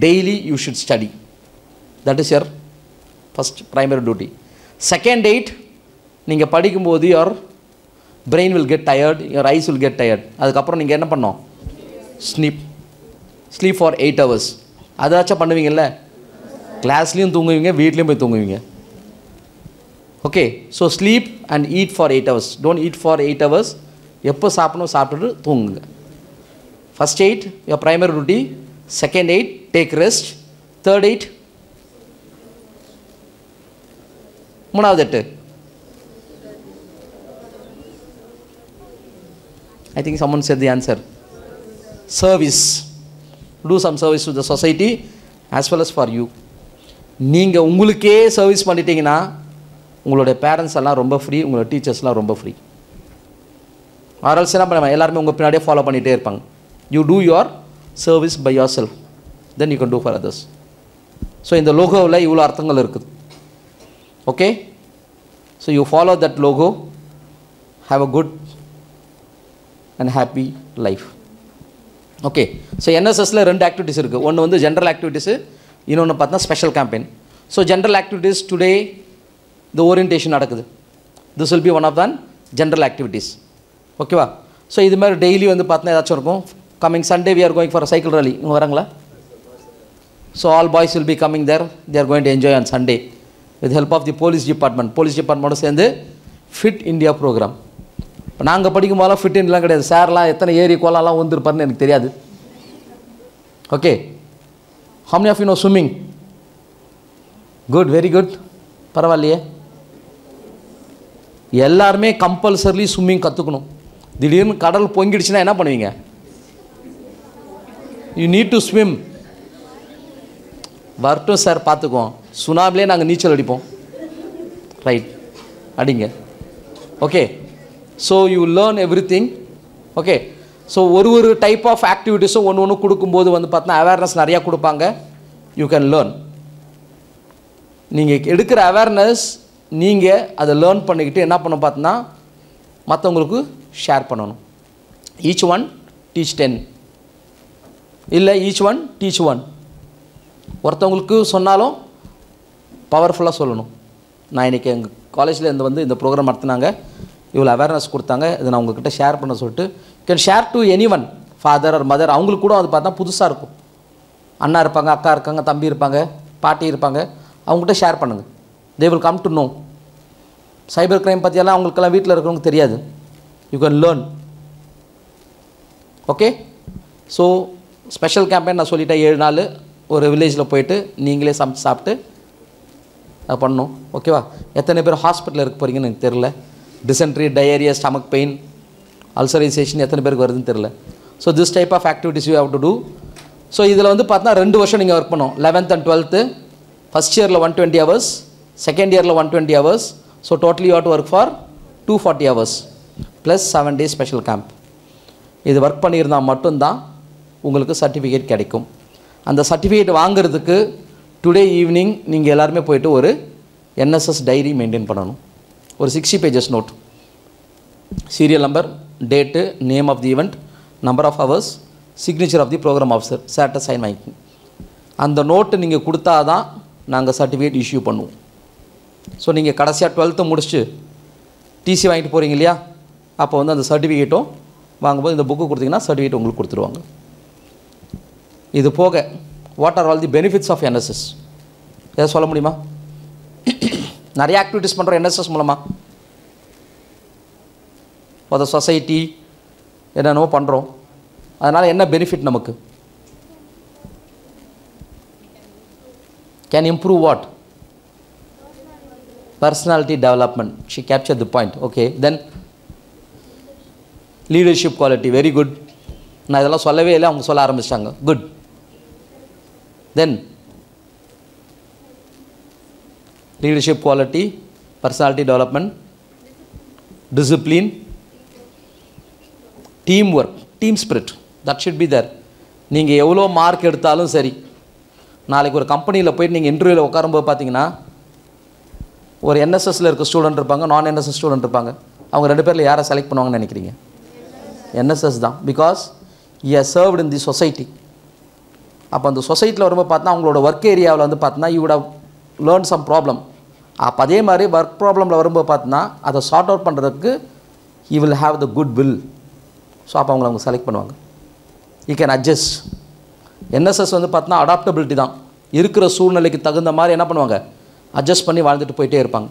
daily you should study. That is your first primary duty. Second 8, நீங்கள் படிக்கும்போது your brain will get tired, your eyes will get tired. அதுக்கப்புறம் நீங்கள் என்ன பண்ணணும்? sleep for 8 hours. அதாச்சும் பண்ணுவீங்கல்ல, கிளாஸ்லேயும் தூங்குவீங்க, வீட்லேயும் போய் தூங்குவீங்க. Okay, so sleep and eat for 8 hours. Don't eat for 8 hours. எப்போ சாப்பிடணும் சாப்பிட்டுட்டு தூங்குங்க. First 8 your primary duty. Second 8 take rest. Third 8, மூணாவது 8, I think someone said the answer. Service. Do some service to the society as well as for you. நீங்கள் உங்களுக்கே service பண்ணிட்டீங்கன்னா உங்களுடைய parents எல்லாம் ரொம்ப ஃப்ரீ, உங்களோட டீச்சர்ஸ்லாம் ரொம்ப ஃப்ரீ. ஆர்எல்ஸ் என்ன பண்ணுவாங்க? எல்லாருமே உங்கள் பின்னாடியே ஃபாலோ பண்ணிகிட்டே இருப்பாங்க. You do your service by your self, then you can do for others. So இந்த லோகோவில் இவ்வளோ அர்த்தங்கள் இருக்குது. Okay, so you follow that logo, have a good and happy life. Okay, so என்எஸ்எஸில் 2 ஆக்டிவிட்டீஸ் இருக்குது. ஒன்று வந்து ஜென்ரல் ஆக்டிவிட்டீஸு, இன்னொன்று பார்த்தா special campaign. So general activities today இந்த ஓரியன்டேஷன் நடக்குது. This will be one of the general activities. ஓகேவா? So இது மாதிரி டெய்லி வந்து பார்த்தா ஏதாச்சும் இருக்கும். Coming Sunday we are going for cycle rally. இங்கே வராங்களா? So all boys will be coming there. They are going to enjoy on Sunday with help of the police டிபார்ட்மெண்ட்டோட சேர்ந்து ஃபிட் இந்தியா ப்ரோக்ராம். இப்போ நாங்கள் படிக்கும் போதெல்லாம் ஃபிட் இண்டியாலாம் கிடையாது. சார்லாம் எத்தனை ஏரி கோலாலாம் வந்துருப்பாருன்னு எனக்கு தெரியாது. Okay, How many of you know swimming? Good, very good. பரவாயில்லையே. எல்லாருமே கம்பல்சரிலி ஸ்விம்மிங் கற்றுக்கணும். திடீர்னு கடல் பொங்கிடுச்சுன்னா என்ன பண்ணுவீங்க? You need to swim. வரட்டும் சார், பார்த்துக்குவோம். சுனாமிலே நாங்கள் நீச்சல் அடிப்போம். ரைட், அடிங்க. Okay, so you learn every thing. Okay, so ஒரு டைப் ஆஃப் ஆக்டிவிட்டீஸும் ஒன்று கொடுக்கும்போது வந்து பார்த்தீங்கன்னா அவேர்னஸ் நிறையா கொடுப்பாங்க. You can learn. நீங்கள் எடுக்கிற அவேர்னஸ் நீங்கள் அதை லேர்ன் பண்ணிக்கிட்டு என்ன பண்ண பார்த்தீங்கன்னா மற்றவங்களுக்கு ஷேர் பண்ணணும். ஈச் ஒன் டீச் 10, இல்லை ஈச் ஒன் டீச் 1. ஒருத்தவங்களுக்கு சொன்னாலும் பவர்ஃபுல்லாக சொல்லணும். நான் இன்றைக்கி எங்கள் காலேஜில் இந்த ப்ரோக்ராம் நடத்தினாங்க, இவ்வளோ அவேர்னஸ் கொடுத்தாங்க, இதை நான் உங்கள்கிட்ட ஷேர் பண்ண சொல்லிட்டு can share to any one, father or mother. அவங்களுக்கு கூட அது பார்த்தா புதுசாக இருக்கும். அண்ணா இருப்பாங்க, அக்கா இருக்காங்க, தம்பி இருப்பாங்க, பாட்டி இருப்பாங்க, அவங்ககிட்ட ஷேர் பண்ணுங்கள். They will come to know. Cyber crime பற்றியெல்லாம் அவங்களுக்கெல்லாம் வீட்டில் இருக்கிறவங்க தெரியாது. You can learn. Okay, so special campaign நான் சொல்லிட்டேன். 7 நாள் ஒரு வில்லேஜில் போயிட்டு நீங்களே சமைச்சு சாப்பிட்டு அதை பண்ணணும். ஓகேவா? எத்தனை பேர் ஹாஸ்பிட்டலில் இருக்க போகிறீங்கன்னு எனக்கு தெரில. Dysentery, diarrhoea, stomach pain, ulcerisation எத்தனை பேருக்கு வருதுன்னு தெரில. So this type of activities you have to do. So இதில் வந்து பார்த்தா 2 வருஷம் நீங்கள் ஒர்க் பண்ணணும். 11th and 12th. ஃபஸ்ட் இயரில் 120 hours, செகண்ட் இயரில் 120 hours. So totally you have to work for 240 hours plus 7 days special camp. இது ஒர்க் பண்ணியிருந்தால் மட்டும்தான் உங்களுக்கு சர்டிஃபிகேட் கிடைக்கும். அந்த சர்டிஃபிகேட் வாங்கிறதுக்கு டுடே ஈவினிங் நீங்கள் எல்லாருமே போய்ட்டு ஒரு என்எஸ்எஸ் டைரி மெயின்டைன் பண்ணணும். ஒரு 60 pages note, serial number, date, name of the event, number of hours, signature of the programme officer, சேட்டை சைன் வாங்கிக்கணும். அந்த நோட்டு நீங்கள் கொடுத்தா தான் நாங்கள் சர்டிஃபிகேட் இஷ்யூ பண்ணுவோம். ஸோ நீங்கள் கடைசியாக 12th முடிச்சுட்டு டிசி வாங்கிட்டு போகிறீங்க இல்லையா, அப்போ வந்து அந்த சர்டிஃபிகேட்டும் வாங்கும்போது இந்த புக்கு கொடுத்தீங்கன்னா சர்டிஃபிகேட் உங்களுக்கு கொடுத்துருவாங்க. இது போக what are all the benefits of NSS எதை சொல்ல முடியுமா? நிறைய ஆக்டிவிட்டீஸ் பண்ணுறோம் என்எஸ்எஸ் மூலமாக. ஃபார் த சொசைட்டி என்னென்னவோ பண்ணுறோம். அதனால் என்ன பெனிஃபிட் நமக்கு? Can improve what? Personality development. She captured the point. Okay, then leadership quality. Very good. நான் இதெல்லாம் சொல்லவே இல்லை, அவங்க சொல்ல ஆரம்பிச்சிட்டாங்க. Good. Then leadership quality, personality development, discipline, teamwork, team spirit. That should be there. நீங்கள் எவ்வளோ மார்க் எடுத்தாலும் சரி, நாளைக்கு ஒரு கம்பெனியில் போய்ட்டு நீங்கள் இன்டர்வியூவில் உட்காரும்போது பார்த்தீங்கன்னா ஒரு என்எஸ்எஸ்ல இருக்க ஸ்டூடெண்ட் இருப்பாங்க, நான் என்எஸ்எஸ் ஸ்டூடெண்ட் இருப்பாங்க. அவங்க 2 பேரில் யாரை செலக்ட் பண்ணுவாங்கன்னு நினைக்கிறீங்க? என்எஸ்எஸ் தான். Because you are served in the society. அப்போ அந்த சொசைட்டியில் வரும்போது பார்த்தா அவங்களோட ஒர்க் ஏரியாவில் வந்து பார்த்தீங்கன்னா you would have learn some problem. அப்போ அதே மாதிரி ஒர்க் ப்ராப்ளமில் வரும்போது பார்த்தீங்கன்னா அதை சார்ட் அவுட் பண்ணுறதுக்கு you will have the good will. So அப்போ அவங்க செலக்ட் பண்ணுவாங்க. You can adjust. என்எஸ்எஸ் வந்து பார்த்தீங்கன்னா அடாப்டபிலிட்டி தான். இருக்கிற சூழ்நிலைக்கு தகுந்த மாதிரி என்ன பண்ணுவாங்க, அட்ஜஸ்ட் பண்ணி வாழ்ந்துட்டு போயிட்டே இருப்பாங்க.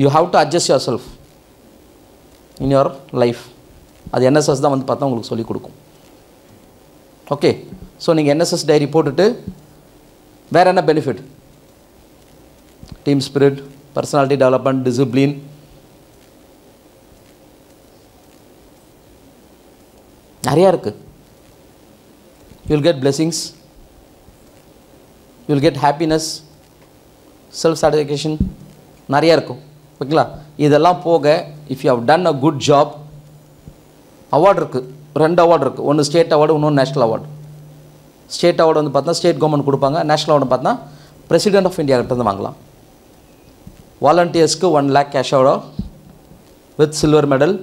You have to adjust your self in your life. அது என்எஸ்எஸ் தான் வந்து பார்த்தா உங்களுக்கு சொல்லிக் கொடுக்கும். ஓகே, ஸோ நீங்கள் என்எஸ்எஸ் டைரி போட்டுட்டு வேறு என்ன benefit? Team spirit, personality development, discipline, நிறையா இருக்குது. You will get blessings, you will get happiness, self satisfaction, நிறையா இருக்கும். ஓகேங்களா? இதெல்லாம் போக if you have done a good job, award இருக்குது. 2 அவார்டு இருக்குது. ஒன்று ஸ்டேட் அவார்டு, இன்னொன்று நேஷ்னல் அவார்டு. ஸ்டேட் அவார்டு வந்து பார்த்தா ஸ்டேட் கவர்மெண்ட் கொடுப்பாங்க. நேஷ்னல் அவார்டு பார்த்தா பிரசிடென்ட் ஆஃப் இந்தியா கிட்ட இருந்து வாங்கலாம். வாலண்டியர்ஸ்க்கு 1 lakh cash award with silver medal,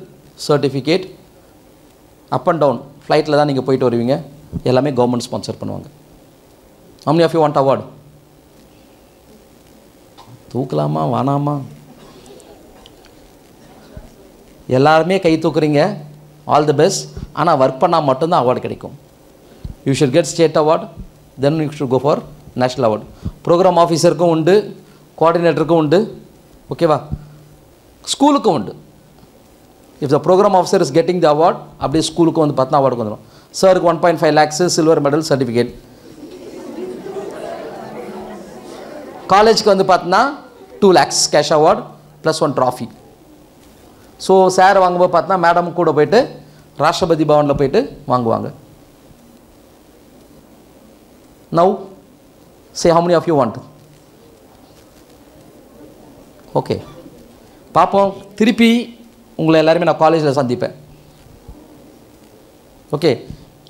certificate. Up and down ஃப்ளைட்டில் தான் நீங்கள் போயிட்டு வருவீங்க. எல்லாமே கவர்மெண்ட் ஸ்பான்சர் பண்ணுவாங்க. how many of you want award? தூக்கலாமா வானாமா? எல்லாருமே கை தூக்குறீங்க. All the best. ஆனால் ஒர்க் பண்ணால் மட்டும்தான் அவார்டு கிடைக்கும். You should get state award, then you should go for national award. Program ஆஃபீஸருக்கும் உண்டு, கோஆர்டினேட்டருக்கும் உண்டு. ஓகேவா? ஸ்கூலுக்கும் உண்டு. If the programme officer is getting the award, அப்படியே ஸ்கூலுக்கும் வந்து பார்த்தா அவார்டுக்கு வந்துடும். சாருக்கு 1.5 lakhs, சில்வர் மெடல், சர்டிஃபிகேட். காலேஜுக்கு வந்து பார்த்தீங்கன்னா 2 lakhs cash award plus 1 trophy. So sir வாங்கும்போது பார்த்தீங்கன்னா மேடம் கூட போயிட்டு ராஷ்டிரபதி பவனில் போயிட்டு வாங்குவாங்க. Now say how many of you want? Okay, பார்ப்போம். திருப்பி உங்களை எல்லாருமே நான் காலேஜில் சந்திப்பேன். ஓகே,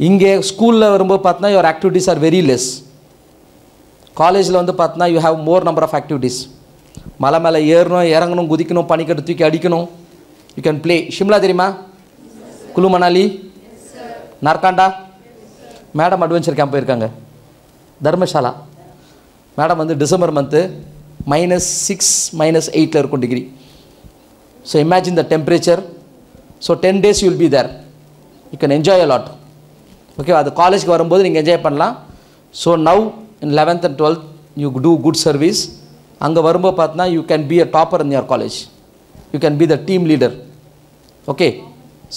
இங்கே ஸ்கூலில் வரும்போது பார்த்தீங்கன்னா your activities are very less. காலேஜில் வந்து பார்த்தீங்கன்னா you have more number of activities. மலை மேலே ஏறணும், இறங்கணும், குதிக்கணும், பனிக்கட்டு தூக்கி அடிக்கணும். You can play. ஷிம்லா தெரியுமா? Kullu Manali, Narkanda. Madam adventure camp போயிருக்காங்க. தர்மசாலா மேடம் வந்து டிசம்பர் மந்த்து -6 -8 இருக்கும் degree. So imagine the temperature. So 10 days you will be there. You can enjoy a lot. Okay, அது காலேஜ்க்கு வரும்போது நீங்கள் என்ஜாய் பண்ணலாம். So now in 11th and 12th you do good service. அங்கே வரும்போது பார்த்தீங்கன்னா you can be a topper in your college. You can be the team leader. Okay,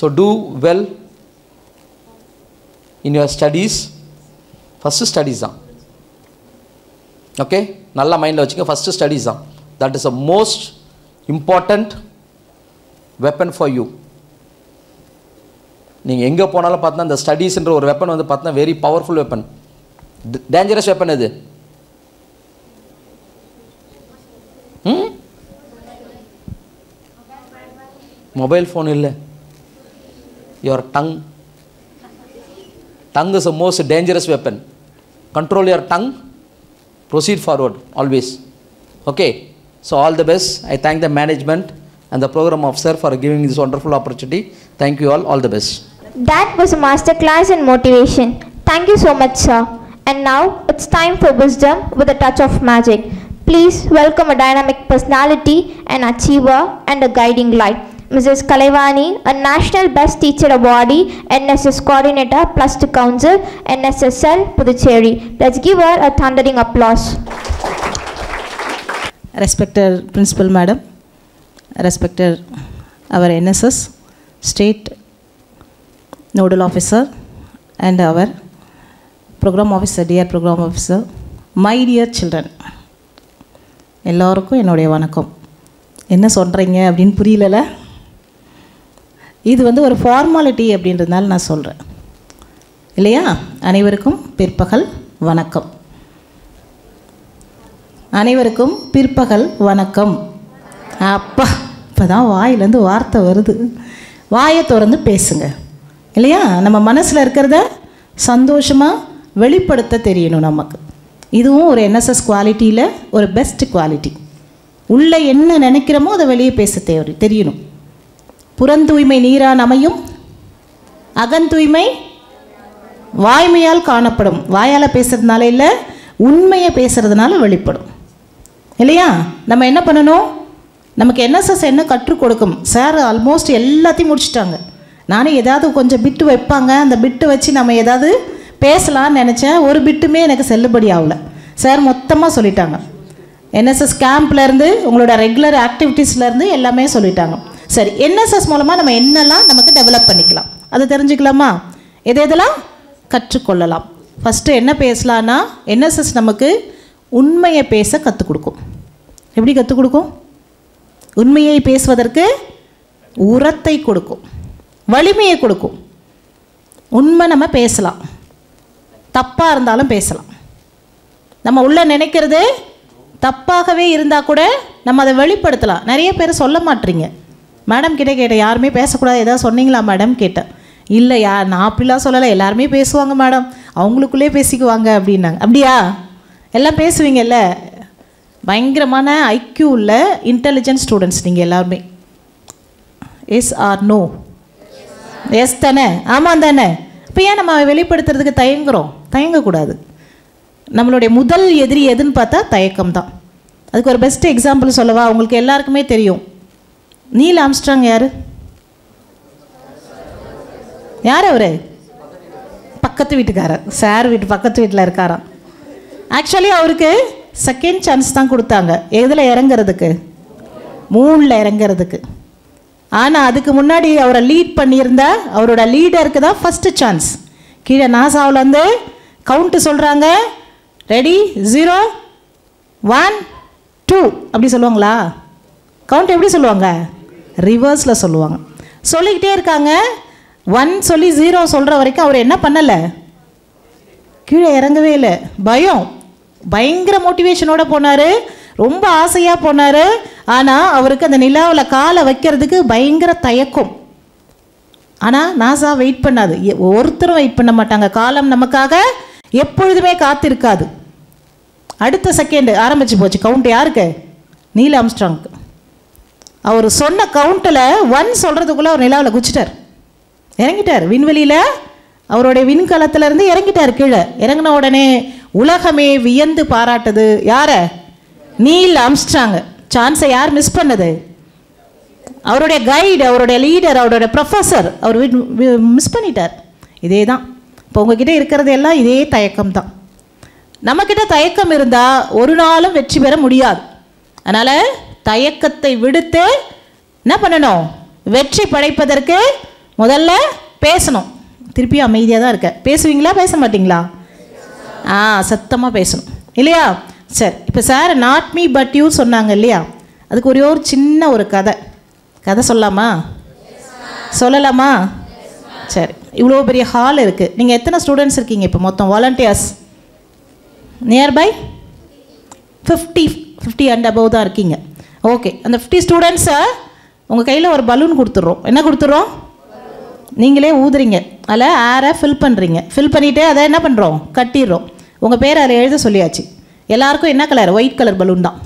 so do well in your studies. First studies தான். Okay, நல்லா மைண்டில் வச்சுக்க. First studies தான். That is a most important weapon for you. நீங்கள் எங்கே போனாலும் பார்த்தீங்கன்னா இந்த ஸ்டடீஸ்ன்ற ஒரு வெப்பன் வந்து பார்த்தீங்கன்னா very powerful weapon. Dangerous weapon எது? மொபைல் ஃபோன் இல்லை, your tongue. Tongue is the most dangerous weapon. Control your tongue. Proceed forward always. Okay. So all the best. I thank the management and the program officer for giving this wonderful opportunity. Thank you all. All the best. That was a master class in motivation. Thank you so much, sir. And now it's time for wisdom with a touch of magic. Please welcome a dynamic personality, an achiever, and a guiding light. Mrs. Kalaivani, a National Best Teacher Awardee, NSS Coordinator plus to Council, NSSL Puducherry. Let's give her a thundering applause. Respected Principal Madam, respected our NSS State Nodal Officer and our Program Officer, dear Program Officer, my dear children. எல்லோருக்கும் என்னுடைய வணக்கம். என்ன சொல்கிறீங்க அப்படின்னு புரியல. இது வந்து ஒரு ஃபார்மாலிட்டி அப்படின்றதுனால நான் சொல்கிறேன் இல்லையா? அனைவருக்கும் பிற்பகல் வணக்கம். அனைவருக்கும் பிற்பகல் வணக்கம். அப்பா, இப்போ தான் வாயிலேருந்து வார்த்தை வருது. வாயை திறந்து பேசுங்க இல்லையா? நம்ம மனசில் இருக்கிறத சந்தோஷமாக வெளிப்படுத்த தெரியணும் நமக்கு. இதுவும் ஒரு என்எஸ்எஸ் குவாலிட்டியில் ஒரு பெஸ்ட் குவாலிட்டி. உள்ளே என்ன நினைக்கிறோமோ அதை வெளியே பேச தெரியணும். புறந்தூய்மை நீரான் அமையும், அகந்தூய்மை வாய்மையால் காணப்படும். வாயால் பேசுறதுனால இல்லை, உண்மையை பேசுறதுனால வெளிப்படும் இல்லையா? நம்ம என்ன பண்ணணும்? நமக்கு என்எஸ்எஸ் என்ன கற்றுக் கொடுக்கும்? சார் ஆல்மோஸ்ட் எல்லாத்தையும் முடிச்சுட்டாங்க. நானே ஏதாவது கொஞ்சம் பிட்டு வைப்பாங்க, அந்த பிட்டு வச்சு நம்ம ஏதாவது பேசலான்னு நினச்சேன். ஒரு பிட்டுமே எனக்கு செல்லுபடி ஆகலை. சார் மொத்தமாக சொல்லிட்டாங்க. என்எஸ்எஸ் கேம்ப்லேருந்து உங்களோட ரெகுலர் ஆக்டிவிட்டீஸ்லேருந்து எல்லாமே சொல்லிட்டாங்க. சரி, என்எஸ்எஸ் மூலமாக நம்ம என்னெல்லாம் நமக்கு டெவலப் பண்ணிக்கலாம் அதை தெரிஞ்சுக்கலாமா? எதெல்லாம் கற்றுக்கொள்ளலாம்? ஃபஸ்ட்டு என்ன பேசலான்னா, என்எஸ்எஸ் நமக்கு உண்மையை பேச கற்றுக் கொடுக்கும். எப்படி கற்றுக் கொடுக்கும்? உண்மையை பேசுவதற்கு உரத்தை கொடுக்கும், வலிமையை கொடுக்கும். உண்மை நம்ம பேசலாம், தப்பாக இருந்தாலும் பேசலாம். நம்ம உள்ளே நினைக்கிறது தப்பாகவே இருந்தால் கூட நம்ம அதை வெளிப்படுத்தலாம். நிறைய பேர் சொல்ல மாட்டீங்க. மேடம் கிட்டே கேட்டேன், யாருமே பேசக்கூடாது ஏதாவது சொன்னீங்களா மேடம் கேட்டேன். இல்லை நான் அப்படிலாம் சொல்லலை, எல்லாருமே பேசுவாங்க மேடம், அவங்களுக்குள்ளே பேசிக்குவாங்க அப்படின்னாங்க. அப்படியா? எல்லாம் பேசுவீங்கல்ல. பயங்கரமான ஐக்யூ உள்ள இன்டெலிஜென்ட் ஸ்டூடெண்ட்ஸ் நீங்கள் எல்லாருமே. S or no? எஸ் தானே? ஆமாம் தானே? இப்போ ஏன் நம்ம வெளிப்படுத்துறதுக்கு தயங்கக்கூடாது. நம்மளுடைய முதல் எதிரி எதுன்னு பார்த்தா தயக்கம் தான். அதுக்கு ஒரு பெஸ்ட் எக்ஸாம்பிள் சொல்லவா? உங்களுக்கு எல்லாருக்குமே தெரியும். நீல் ஆம்ஸ்ட்ராங் யார்? யார் அவர்? பக்கத்து வீட்டுக்காரர். சார் பக்கத்து வீட்டில் இருக்காராம். ஆக்சுவலி அவருக்கு செகண்ட் சான்ஸ் தான் கொடுத்தாங்க. எதில் இறங்குறதுக்கு? மூணில் இறங்குறதுக்கு. ஆனால் அதுக்கு முன்னாடி அவரை லீட் பண்ணியிருந்தா அவரோட லீடருக்கு தான் ஃபஸ்ட்டு சான்ஸ். கீழே நாசாவிலேருந்து கவுண்ட்டு சொல்கிறாங்க. ரெடி 0 1 2 அப்படி சொல்லுவாங்களா? கவுண்ட் எப்படி சொல்லுவாங்க? ரிவர்ஸில் சொல்லுவாங்க. சொல்லிக்கிட்டே இருக்காங்க. 1 சொல்லி 0 சொல்கிற வரைக்கும் அவர் என்ன பண்ணலை? கீழே இறங்கவே இல்லை. பயங்கர மோட்டிவேஷனோடு போனார், ரொம்ப ஆசையாக போனார். ஆனால் அவருக்கு அந்த நிலாவில் காலை வைக்கிறதுக்கு பயங்கர தயக்கம். ஆனால் நாசா வெயிட் பண்ணாது, ஒருத்தரும் வெயிட் பண்ண மாட்டாங்க. காலம் நமக்காக எப்பொழுதுமே காத்திருக்காது. அடுத்த செகண்டு ஆரம்பிச்சு போச்சு கவுண்ட். யாருக்கு? நீல் ஆம்ஸ்ட்ராங்க்கு. அவர் சொன்ன கவுண்டில் 1 சொல்கிறதுக்குள்ளே அவர் நிலாவில் குச்சிட்டார், இறங்கிட்டார். விண்வெளியில் அவருடைய விண்கலத்திலேருந்து இறங்கிட்டார். கீழே இறங்கின உடனே உலகமே வியந்து பாராட்டுது. யாரை? Neil Armstrong. சான்ஸை யார் மிஸ் பண்ணது? அவருடைய கைடு, அவருடைய லீடர், அவருடைய ப்ரொஃபஸர் அவர் மிஸ் பண்ணிட்டார். இதே தான் இப்போ உங்ககிட்ட இருக்கிறது எல்லாம் இதே தயக்கம் தான். நம்மக்கிட்ட தயக்கம் இருந்தால் ஒரு நாளும் வெற்றி பெற முடியாது. அதனால் தயக்கத்தை விடுத்து என்ன பண்ணணும்? வெற்றி படைப்பதற்கு முதல்ல பேசணும். திருப்பி அமைதியாக தான் இருக்க. பேசுவீங்களா பேச மாட்டிங்களா? சத்தமாக பேசணும் இல்லையா? சரி, இப்போ sir not me but you சொன்னாங்க இல்லையா? அதுக்கு ஒரே ஒரு சின்ன ஒரு கதை சொல்லலாமா? சொல்லலாமா? சரி, இவ்வளோ பெரிய ஹால் இருக்குது. நீங்கள் எத்தனை ஸ்டூடெண்ட்ஸ் இருக்கீங்க இப்போ மொத்தம் வாலண்டியர்ஸ்? நியர்பை 50 அண்ட் அபவ் தான் இருக்கீங்க. ஓகே, அந்த 50 ஸ்டூடெண்ட்ஸை உங்கள் கையில் ஒரு பலூன் கொடுத்துட்றோம். என்ன கொடுத்துட்றோம்? நீங்களே ஊதுறீங்க, அதில் ஏரை ஃபில் பண்ணுறீங்க. ஃபில் பண்ணிவிட்டு அதை என்ன பண்ணுறோம்? கட்டிடுறோம். உங்கள் பேர் அதில் எழுத சொல்லியாச்சு. எல்லாருக்கும் என்ன கலர்? ஒயிட் கலர் பலூன் தான்.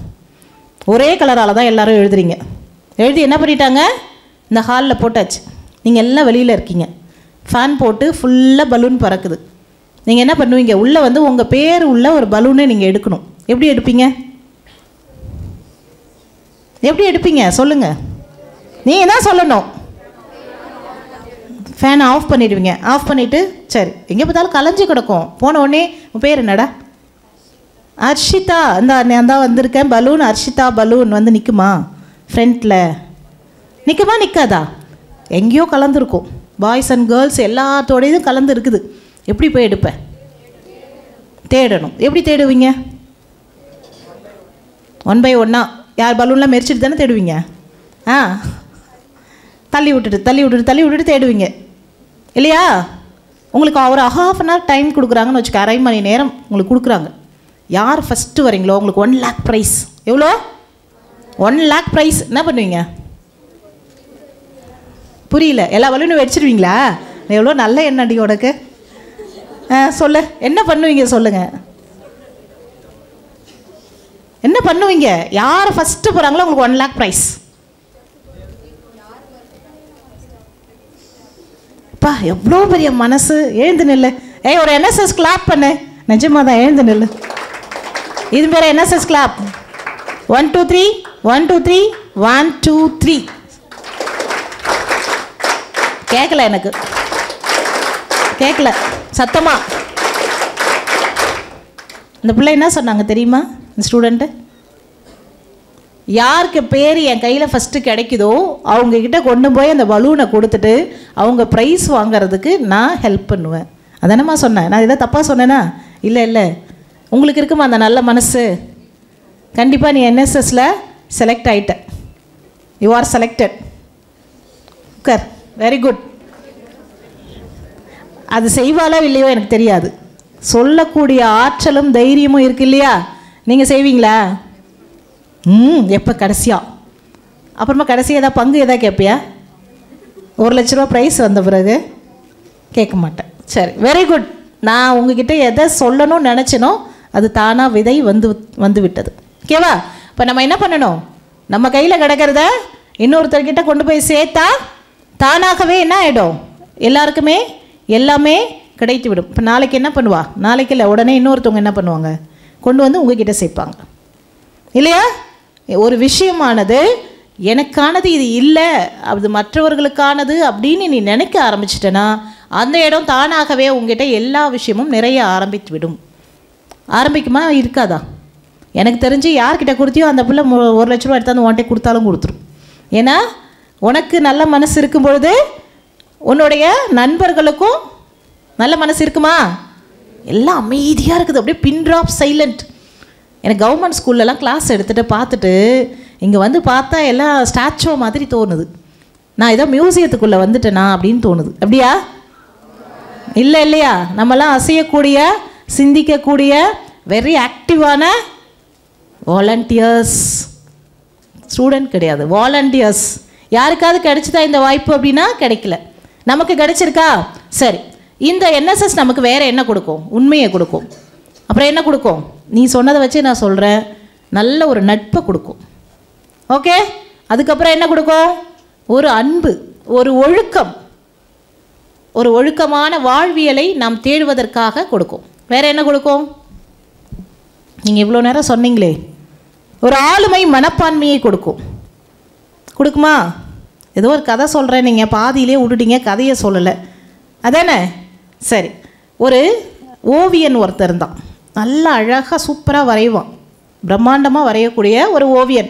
ஒரே கலரால் தான் எல்லோரும் எழுதுறீங்க. எழுதி என்ன பண்ணிட்டாங்க? இந்த ஹாலில் போட்டாச்சு. நீங்கள் எல்லாம் வெளியில் இருக்கீங்க. ஃபேன் போட்டு ஃபுல்லாக பலூன் பறக்குது. நீங்கள் என்ன பண்ணுவீங்க? உள்ளே வந்து உங்கள் பேர் உள்ள ஒரு பலூனை நீங்கள் எடுக்கணும். எப்படி எடுப்பீங்க? எப்படி எடுப்பீங்க சொல்லுங்கள். நீங்கள் தான் சொல்லணும். ஃபேனை ஆஃப் பண்ணிடுவீங்க. ஆஃப் பண்ணிவிட்டு சரி, எங்கே பார்த்தாலும் கலைஞ்சி கிடக்கும். போன உடனே உன் பேர் என்னடா? அர்ஷிதா. அந்த வந்திருக்கேன் பலூன். அர்ஷிதா பலூன் வந்து நிற்குமா? ஃப்ரண்ட்டில் நிற்குமா நிற்காதா? எங்கேயோ கலந்துருக்கும். பாய்ஸ் அண்ட் கேர்ள்ஸ் எல்லாத்தோடையும் கலந்து இருக்குது. எப்படி போய் எடுப்பேன்? தேடணும். எப்படி தேடுவீங்க? 1 by 1 யார் பலூன்லாம் மெரிச்சிட்டு தானே தேடுவீங்க. தள்ளி விட்டுட்டு தேடுவீங்க இல்லையா? உங்களுக்கு ஒரு ½ an hour டைம் கொடுக்குறாங்கன்னு வச்சுக்க. அரை மணி நேரம் உங்களுக்கு கொடுக்குறாங்க. யார் ஃபஸ்ட்டு வரீங்களோ உங்களுக்கு 1 lakh ப்ரைஸ். எவ்வளோ? 1 lakh ப்ரைஸ். என்ன பண்ணுவீங்க? புரியல. எல்லா பலூனும் வச்சிருவீங்களா? எவ்வளோ நல்ல எண்ணடி உனக்கு. சொல்லு, என்ன பண்ணுவீங்க சொல்லுங்கள். என்ன பண்ணுவீங்க? யார் ஃபஸ்ட்டு போகிறாங்களோ உங்களுக்கு 1 lakh ப்ரைஸ். அப்பா எவ்வளோ பெரிய மனசு. எழுந்து நில்லு. ஒரு என்எஸ்எஸ் கிளாப் பண்ணு. நிஜமாக தான் எழுந்து நில்லு. இது பேர் என்எஸ்எஸ் கிளாப். 1 2 3 1 2 3 1 2 3. கேட்கல, எனக்கு கேட்கல சத்தமா. இந்த பிள்ளை என்ன சொன்னாங்க தெரியுமா? இந்த ஸ்டூடெண்ட்டு, யாருக்கு பேர் என் கையில் ஃபஸ்ட்டு கிடைக்குதோ அவங்கக்கிட்ட கொண்டு போய் அந்த பலூனை கொடுத்துட்டு அவங்க ப்ரைஸ் வாங்கிறதுக்கு நான் ஹெல்ப் பண்ணுவேன். அதானம்மா சொன்னேன். நான் இதை தப்பாக சொன்னேன்னா? இல்லை, உங்களுக்கு இருக்குமா அந்த நல்ல மனசு? கண்டிப்பாக நீ என்எஸ்எஸில் செலக்ட் ஆகிட்ட. You are selected. உட்கார். Very good. அது செய்வாளோ இல்லையோ எனக்கு தெரியாது. சொல்லக்கூடிய ஆற்றலும் தைரியமும் இருக்கு இல்லையா? நீங்கள் செய்வீங்களா? எப்போ கடைசியாக? அப்புறமா கடைசியாக ஏதாவது பங்கு எதாவது கேட்பியா? 1 லட்ச ரூபா ப்ரைஸ் வந்த பிறகு கேட்க மாட்டேன். சரி, வெரி குட். நான் உங்ககிட்ட எதை சொல்லணும்னு நினச்சினோ அது தானாக விதை வந்து விட்டது. ஓகேவா? இப்போ நம்ம என்ன பண்ணணும்? நம்ம கையில் கிடக்கிறத இன்னொருத்தர்கிட்ட கொண்டு போய் சேர்த்தா தானாகவே என்ன ஆகிடும்? எல்லாருக்குமே எல்லாமே கிடைத்து விடும். இப்போ நாளைக்கு என்ன பண்ணுவா? நாளைக்கு இல்லை, உடனே இன்னொருத்தவங்க என்ன பண்ணுவாங்க? கொண்டு வந்து உங்ககிட்ட சேர்ப்பாங்க இல்லையா? ஒரு விஷயமானது எனக்கானது இது இல்லை, அது மற்றவர்களுக்கானது அப்படின்னு நீ நினைக்க ஆரம்பிச்சிட்டேன்னா அந்த இடம் தானாகவே உங்ககிட்ட எல்லா விஷயமும் நிறைய ஆரம்பித்து விடும். ஆரம்பிக்குமா இருக்காதா? எனக்கு தெரிஞ்சு யார்கிட்ட கொடுத்தியோ அந்த பிள்ளை 1 லட்ச ரூபா எடுத்தாந்து உன்கிட்ட கொடுத்தாலும் கொடுத்துரும். ஏன்னா உனக்கு நல்ல மனசு இருக்கும் பொழுது உன்னுடைய நண்பர்களுக்கும் நல்ல மனசு இருக்குமா? எல்லாம் அமைதியாக இருக்குது. அப்படியே பின் ட்ராப் சைலண்ட். எனக்கு கவர்மெண்ட் ஸ்கூல்லலாம் கிளாஸ் எடுத்துகிட்டு பார்த்துட்டு இங்கே வந்து பார்த்தா எல்லாம் ஸ்டாச்சுவோ மாதிரி தோணுது. நான் ஏதோ மியூசியத்துக்குள்ளே வந்துட்டேனா அப்படின்னு தோணுது. அப்படியா? இல்லை இல்லையா? நம்மலாம் அசையக்கூடிய, சிந்திக்கக்கூடிய, வெரி ஆக்டிவான வாலண்டியர்ஸ். ஸ்டூடெண்ட் கிடையாது, வாலண்டியர்ஸ். யாருக்காவது கிடைச்சதா இந்த வாய்ப்பு அப்படின்னா கிடைக்கல. நமக்கு கிடைச்சிருக்கா? சரி. இந்த என்எஸ்எஸ் நமக்கு வேறு என்ன கொடுக்கும்? உண்மையை கொடுக்கும். அப்புறம் என்ன கொடுக்கும்? நீ சொன்னதை வச்சு நான் சொல்கிறேன், நல்ல ஒரு நட்பை கொடுக்கும். ஓகே. அதுக்கப்புறம் என்ன கொடுக்கும்? ஒரு அன்பு, ஒரு ஒழுக்கம், ஒரு ஒழுக்கமான வாழ்வியலை நாம் தேடுவதற்காக கொடுக்கும். வேறு என்ன கொடுக்கும்? நீங்கள் இவ்வளோ நேரம் சொன்னீங்களே, ஒரு ஆளுமை மனப்பான்மையை கொடுக்கும். கொடுக்குமா? ஏதோ ஒரு கதை சொல்கிறேன், நீங்கள் பாதியிலே விட்டுட்டீங்க, கதையை சொல்லலை அதானே? சரி. ஒரு ஓவியன் ஒருத்தர் இருந்தான். நல்லா அழகாக சூப்பராக வரைவான், பிரம்மாண்டமாக வரையக்கூடிய ஒரு ஓவியன்.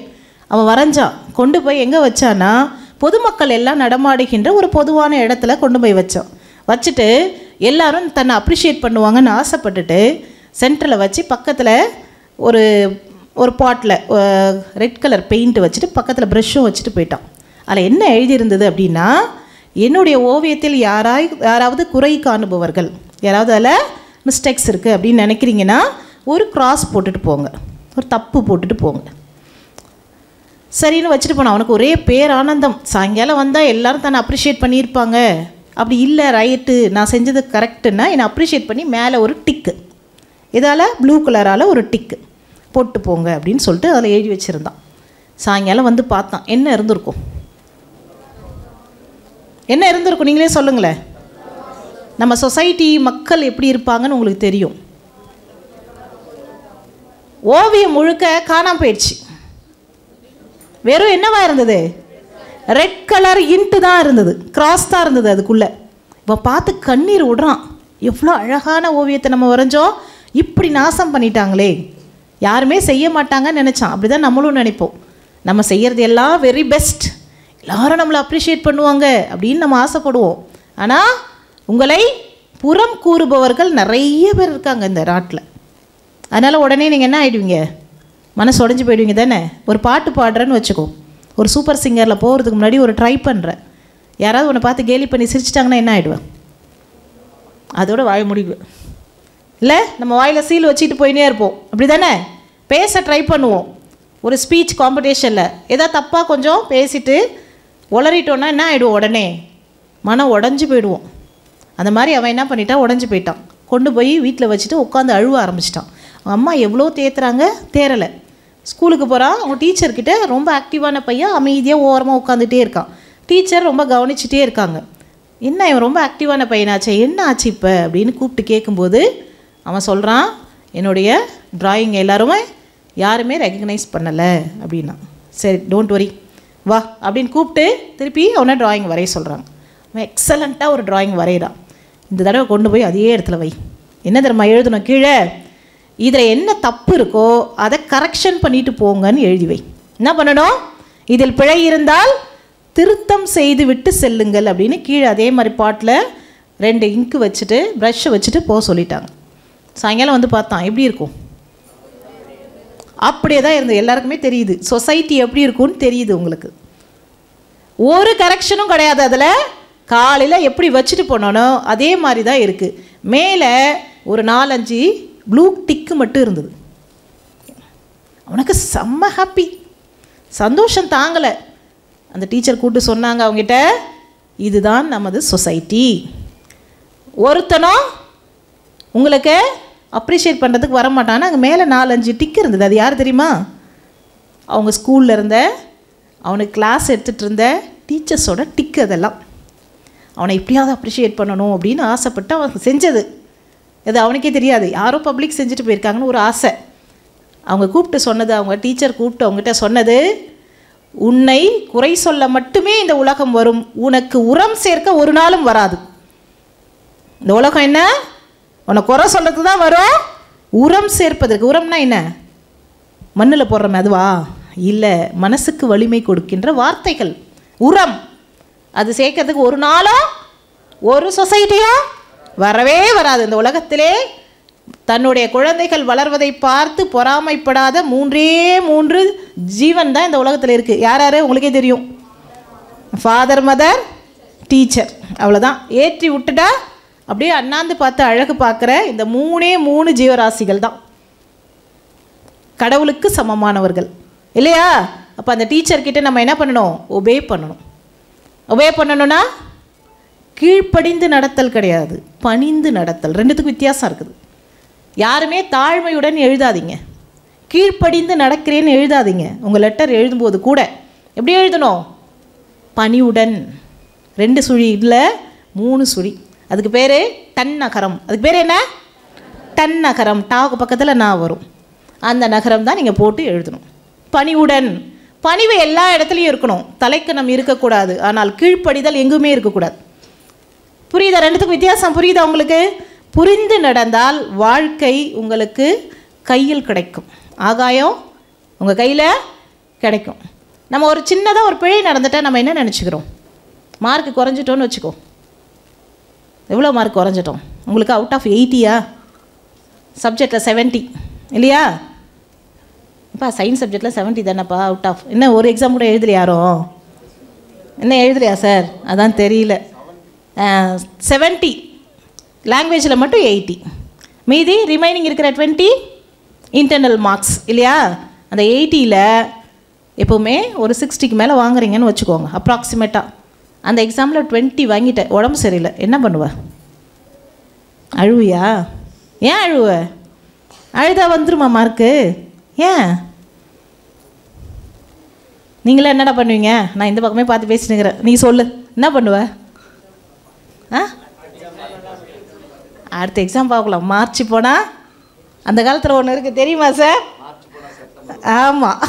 அவன் வரைஞ்சான். கொண்டு போய் எங்கே வச்சான்னா, பொதுமக்கள் எல்லாம் நடமாடுகின்ற ஒரு பொதுவான இடத்துல கொண்டு போய் வச்சான். வச்சுட்டு எல்லாரும் தன்னை அப்ரிஷியேட் பண்ணுவாங்கன்னு ஆசைப்பட்டுட்டு சென்டரில் வச்சு பக்கத்தில் ஒரு ஒரு பாட்டில் ரெட் கலர் பெயிண்ட் வச்சுட்டு பக்கத்தில் ப்ரெஷ்ஷும் வச்சுட்டு போயிட்டான். அதில் என்ன எழுதியிருந்தது அப்படின்னா, என்னுடைய ஓவியத்தில் யாராவது குறை காணுபவர்கள், யாராவது அதில் மிஸ்டேக்ஸ் இருக்குது அப்படின்னு நினைக்கிறீங்கன்னா ஒரு கிராஸ் போட்டுட்டு போங்க, ஒரு தப்பு போட்டுட்டு போங்க. சரின்னு வச்சுட்டு போனான். அவனுக்கு ஒரே பேரானந்தம். சாயங்காலம் வந்தால் எல்லோரும் தன்னை அப்ரிஷியேட் பண்ணியிருப்பாங்க. அப்படி இல்லை, ரைட்டு, நான் செஞ்சது கரெக்டுன்னா என்னை அப்ரிஷியேட் பண்ணி மேலே ஒரு டிக்கு, இதால் ப்ளூ கலரால் ஒரு டிக்கு போட்டு போங்க அப்படின்னு சொல்லிட்டு அதில் எழுதி வச்சுருந்தான். சாயங்காலம் வந்து பார்த்தான். என்ன இருந்திருக்கும்? என்ன இருந்திருக்கும்? நீங்களே சொல்லுங்களேன். நம்ம சொசைட்டி மக்கள் எப்படி இருப்பாங்கன்னு உங்களுக்கு தெரியும். ஓவியம் முழுக்க காணாமல் போயிடுச்சு. வெறும் என்னவா இருந்தது? ரெட் கலர் இன்ட்டு தான் இருந்தது, கிராஸ் தான் இருந்தது அதுக்குள்ளே. இப்போ பார்த்து கண்ணீர் விடுறான். எவ்வளோ அழகான ஓவியத்தை நம்ம வரைஞ்சோம், இப்படி நாசம் பண்ணிட்டாங்களே. யாருமே செய்ய மாட்டாங்கன்னு நினச்சான். அப்படி தான் நம்மளும் நினைப்போம். நம்ம செய்கிறது எல்லாம் வெரி பெஸ்ட், எல்லாரும் நம்மளை அப்ரிஷியேட் பண்ணுவாங்க அப்படின்னு நம்ம ஆசைப்படுவோம். ஆனால் உங்களை புறம் கூறுபவர்கள் நிறைய பேர் இருக்காங்க இந்த நாட்டில். அதனால் உடனே நீங்கள் என்ன ஆகிடுவீங்க? மனசு உடஞ்சி போயிடுவீங்க தானே? ஒரு பாட்டு பாடுறேன்னு வச்சுக்கோ, ஒரு சூப்பர் சிங்கரில் போகிறதுக்கு முன்னாடி ஒரு ட்ரை பண்ணுறேன், யாராவது உன்னை பார்த்து கேலி பண்ணி சிரிச்சிட்டாங்கன்னா என்ன ஆகிடுவேன்? அதோட வாய முடிவு இல்லை, நம்ம வாயில் சீல் வச்சுட்டு போயினே இருப்போம். அப்படி தானே? பேச ட்ரை பண்ணுவோம். ஒரு ஸ்பீச் காம்படிஷனில் ஏதாவது தப்பாக கொஞ்சம் பேசிட்டு உளறிட்டோன்னா என்ன ஆகிடுவோம்? உடனே மனம் உடஞ்சி போயிடுவோம். அந்த மாதிரி அவன் என்ன பண்ணிட்டான்? உடஞ்சி போயிட்டான். கொண்டு போய் வீட்டில் வச்சுட்டு உட்காந்து அழுவ ஆரம்பிச்சிட்டான். அம்மா எவ்வளோ தேத்துறாங்க, தேரலை. ஸ்கூலுக்கு போகிறான். அவங்க டீச்சர்கிட்ட ரொம்ப ஆக்டிவான பையன் அமைதியாக ஓரமாக உட்காந்துட்டே இருக்கான். டீச்சர் ரொம்ப கவனிச்சுட்டே இருக்காங்க. என்ன இவன் ரொம்ப ஆக்டிவான பையனாச்சே, என்ன ஆச்சு இப்போ அப்படின்னு கூப்பிட்டு கேட்கும்போது அவன் சொல்கிறான், என்னுடைய ட்ராயிங் எல்லாருமே யாருமே ரெகக்னைஸ் பண்ணலை அப்படின்னா. சரி, டோன்ட் வரி, வா அப்படின்னு கூப்பிட்டு திருப்பி அவனை ட்ராயிங் வரைய சொல்கிறாங்க. அவன் எக்ஸலண்ட்டாக ஒரு ட்ராயிங் வரைகிறான். இந்த தடவை கொண்டு போய் அதே இடத்துல வை. என்ன தெரியுமா எழுதணும்? கீழே இதில் என்ன தப்பு இருக்கோ அதை கரெக்ஷன் பண்ணிட்டு போங்கன்னு எழுதி வை. என்ன பண்ணணும்? இதில் பிழை இருந்தால் திருத்தம் செய்து விட்டு செல்லுங்கள் அப்படின்னு கீழே அதே மாதிரி பாட்டில் 2 இங்கு வச்சுட்டு ப்ரஷ்ஷை வச்சுட்டு போக சொல்லிட்டாங்க. சாயங்காலம் வந்து பார்த்தான். எப்படி இருக்கும்? அப்படியே தான் இருந்தது. எல்லாருக்குமே தெரியுது சொசைட்டி எப்படி இருக்கும்னு தெரியுது உங்களுக்கு. ஒரு கரெக்ஷனும் கிடையாது. அதில் காலையில் எப்படி வச்சுட்டு போனோனோ அதே மாதிரி தான் இருக்குது. மேலே ஒரு 4-5 ப்ளூ டிக்கு மட்டும் இருந்தது. அவனுக்கு செம்ம ஹாப்பி, சந்தோஷம் தாங்கலை. அந்த டீச்சர் கூப்பிட்டு சொன்னாங்க அவங்ககிட்ட, இதுதான் நமது சொசைட்டி. ஒருத்தனும் உங்களுக்கு அப்ரிஷியேட் பண்ணுறதுக்கு வரமாட்டான்னா அங்கே மேலே 4-5 டிக்கு இருந்தது. அது யார் தெரியுமா? அவங்க ஸ்கூலில் இருந்த, அவனுக்கு கிளாஸ் எடுத்துகிட்டு இருந்த டீச்சர்ஸோட டிக்கு. அதெல்லாம் அவனை எப்படியாவது அப்ரிஷியேட் பண்ணணும் அப்படின்னு ஆசைப்பட்டு அவன் செஞ்சது. அது அவனுக்கே தெரியாது, யாரோ பப்ளிக் செஞ்சுட்டு போயிருக்காங்கன்னு ஒரு ஆசை. அவங்க கூப்பிட்டு சொன்னது, அவங்க டீச்சர் கூப்பிட்டு அவங்ககிட்ட சொன்னது, உன்னை குறை சொல்ல மட்டுமே இந்த உலகம் வரும், உனக்கு உரம் சேர்க்க ஒரு நாளும் வராது. இந்த உலகம் என்ன? உன்னை குறை சொல்கிறது தான் வரும், உரம் சேர்ப்பதற்கு. உரம்னா என்ன? மண்ணில் போடுறோமே அதுவா? இல்லை, மனசுக்கு வலிமை கொடுக்கின்ற வார்த்தைகள் உரம். அது சேர்க்கறதுக்கு ஒரு நாளும் ஒரு சொசைட்டியும் வரவே வராது. இந்த உலகத்திலே தன்னுடைய குழந்தைகள் வளர்வதை பார்த்து பொறாமைப்படாத 3 ஜீவன் தான் இந்த உலகத்தில் இருக்குது. யார் யார் உங்களுக்கே தெரியும். Father, mother, teacher. அவ்வளோதான். ஏற்றி விட்டுட்டா அப்படியே அண்ணாந்து பார்த்து அழகு பார்க்குற இந்த 3 ஜீவராசிகள் தான் கடவுளுக்கு சமமானவர்கள் இல்லையா? அப்போ அந்த டீச்சர்கிட்ட நம்ம என்ன பண்ணணும்? ஒபே பண்ணணும். ஒபே பண்ணணும்னா கீழ்ப்படிந்து நடத்தல் கிடையாது, பணிந்து நடத்தல். ரெண்டுத்துக்கும் வித்தியாசம் இருக்குது. யாருமே தாழ்மையுடன் எழுதாதீங்க, கீழ்ப்படிந்து நடக்கிறேன்னு எழுதாதீங்க. உங்கள் லெட்டர் எழுதும்போது கூட எப்படி எழுதணும்? பணிவுடன். 2 சுழி இல்லை, 3 சுழி. அதுக்கு பேர் டன் நகரம். அதுக்கு பேர் என்ன? டன் நகரம். டாக்கு பக்கத்தில் நான் வரும், அந்த நகரம் தான் நீங்கள் போட்டு எழுதணும். பணிவுடன். பணிவு எல்லா இடத்துலையும் இருக்கணும், தலைக்கணம் இருக்கக்கூடாது. ஆனால் கீழ்ப்படிதல் எங்குமே இருக்கக்கூடாது. புரியுதா? ரெண்டுத்துக்கும் வித்தியாசம் புரியுதா உங்களுக்கு? புரிந்து நடந்தால் வாழ்க்கை உங்களுக்கு கையில் கிடைக்கும், ஆகாயம் உங்கள் கையில் கிடைக்கும். நம்ம ஒரு சின்னதாக ஒரு பிழை நடந்துட்டால் நம்ம என்ன நினச்சிக்கிறோம்? மார்க் குறைஞ்சிட்டோன்னு வச்சுக்கோ. எவ்வளோ மார்க் குறைஞ்சிட்டோம்? உங்களுக்கு அவுட் ஆஃப் 80யா? சப்ஜெக்டில் 70 இல்லையா? அப்பா சயின்ஸ் சப்ஜெக்டில் 70 தானேப்பா அவுட் ஆஃப். என்ன ஒரு எக்ஸாம் கூட எழுதலையா? யாரும் என்ன எழுதலையா சார்? அதான் தெரியல. 70 லாங்குவேஜில் மட்டும் 80, மீதி ரிமைனிங் இருக்கிற 20 இன்டர்னல் மார்க்ஸ் இல்லையா? அந்த 80ல் எப்போவுமே ஒரு 60க்கு மேலே வாங்குறீங்கன்னு வச்சுக்கோங்க அப்ராக்சிமேட்டாக. அந்த எக்ஸாமில் 20 வாங்கிட்டேன், உடம்பு சரியில்லை, என்ன பண்ணுவ? அழுவியா? ஏன் அழுவ? அழுதா வந்துருமா மார்க்கு? ஏன்? நீங்களே என்னடா பண்ணுவீங்க? நான் இந்த பக்கமே பார்த்து பேசினுக்கிறேன், நீ சொல்லு என்ன பண்ணுவ? அடுத்த எக்ஸாம் பார்க்கலாம். மார்ச் போனால் அந்த காலத்தில் ஒன்று இருக்குது தெரியுமா சார்? ஆமாம்,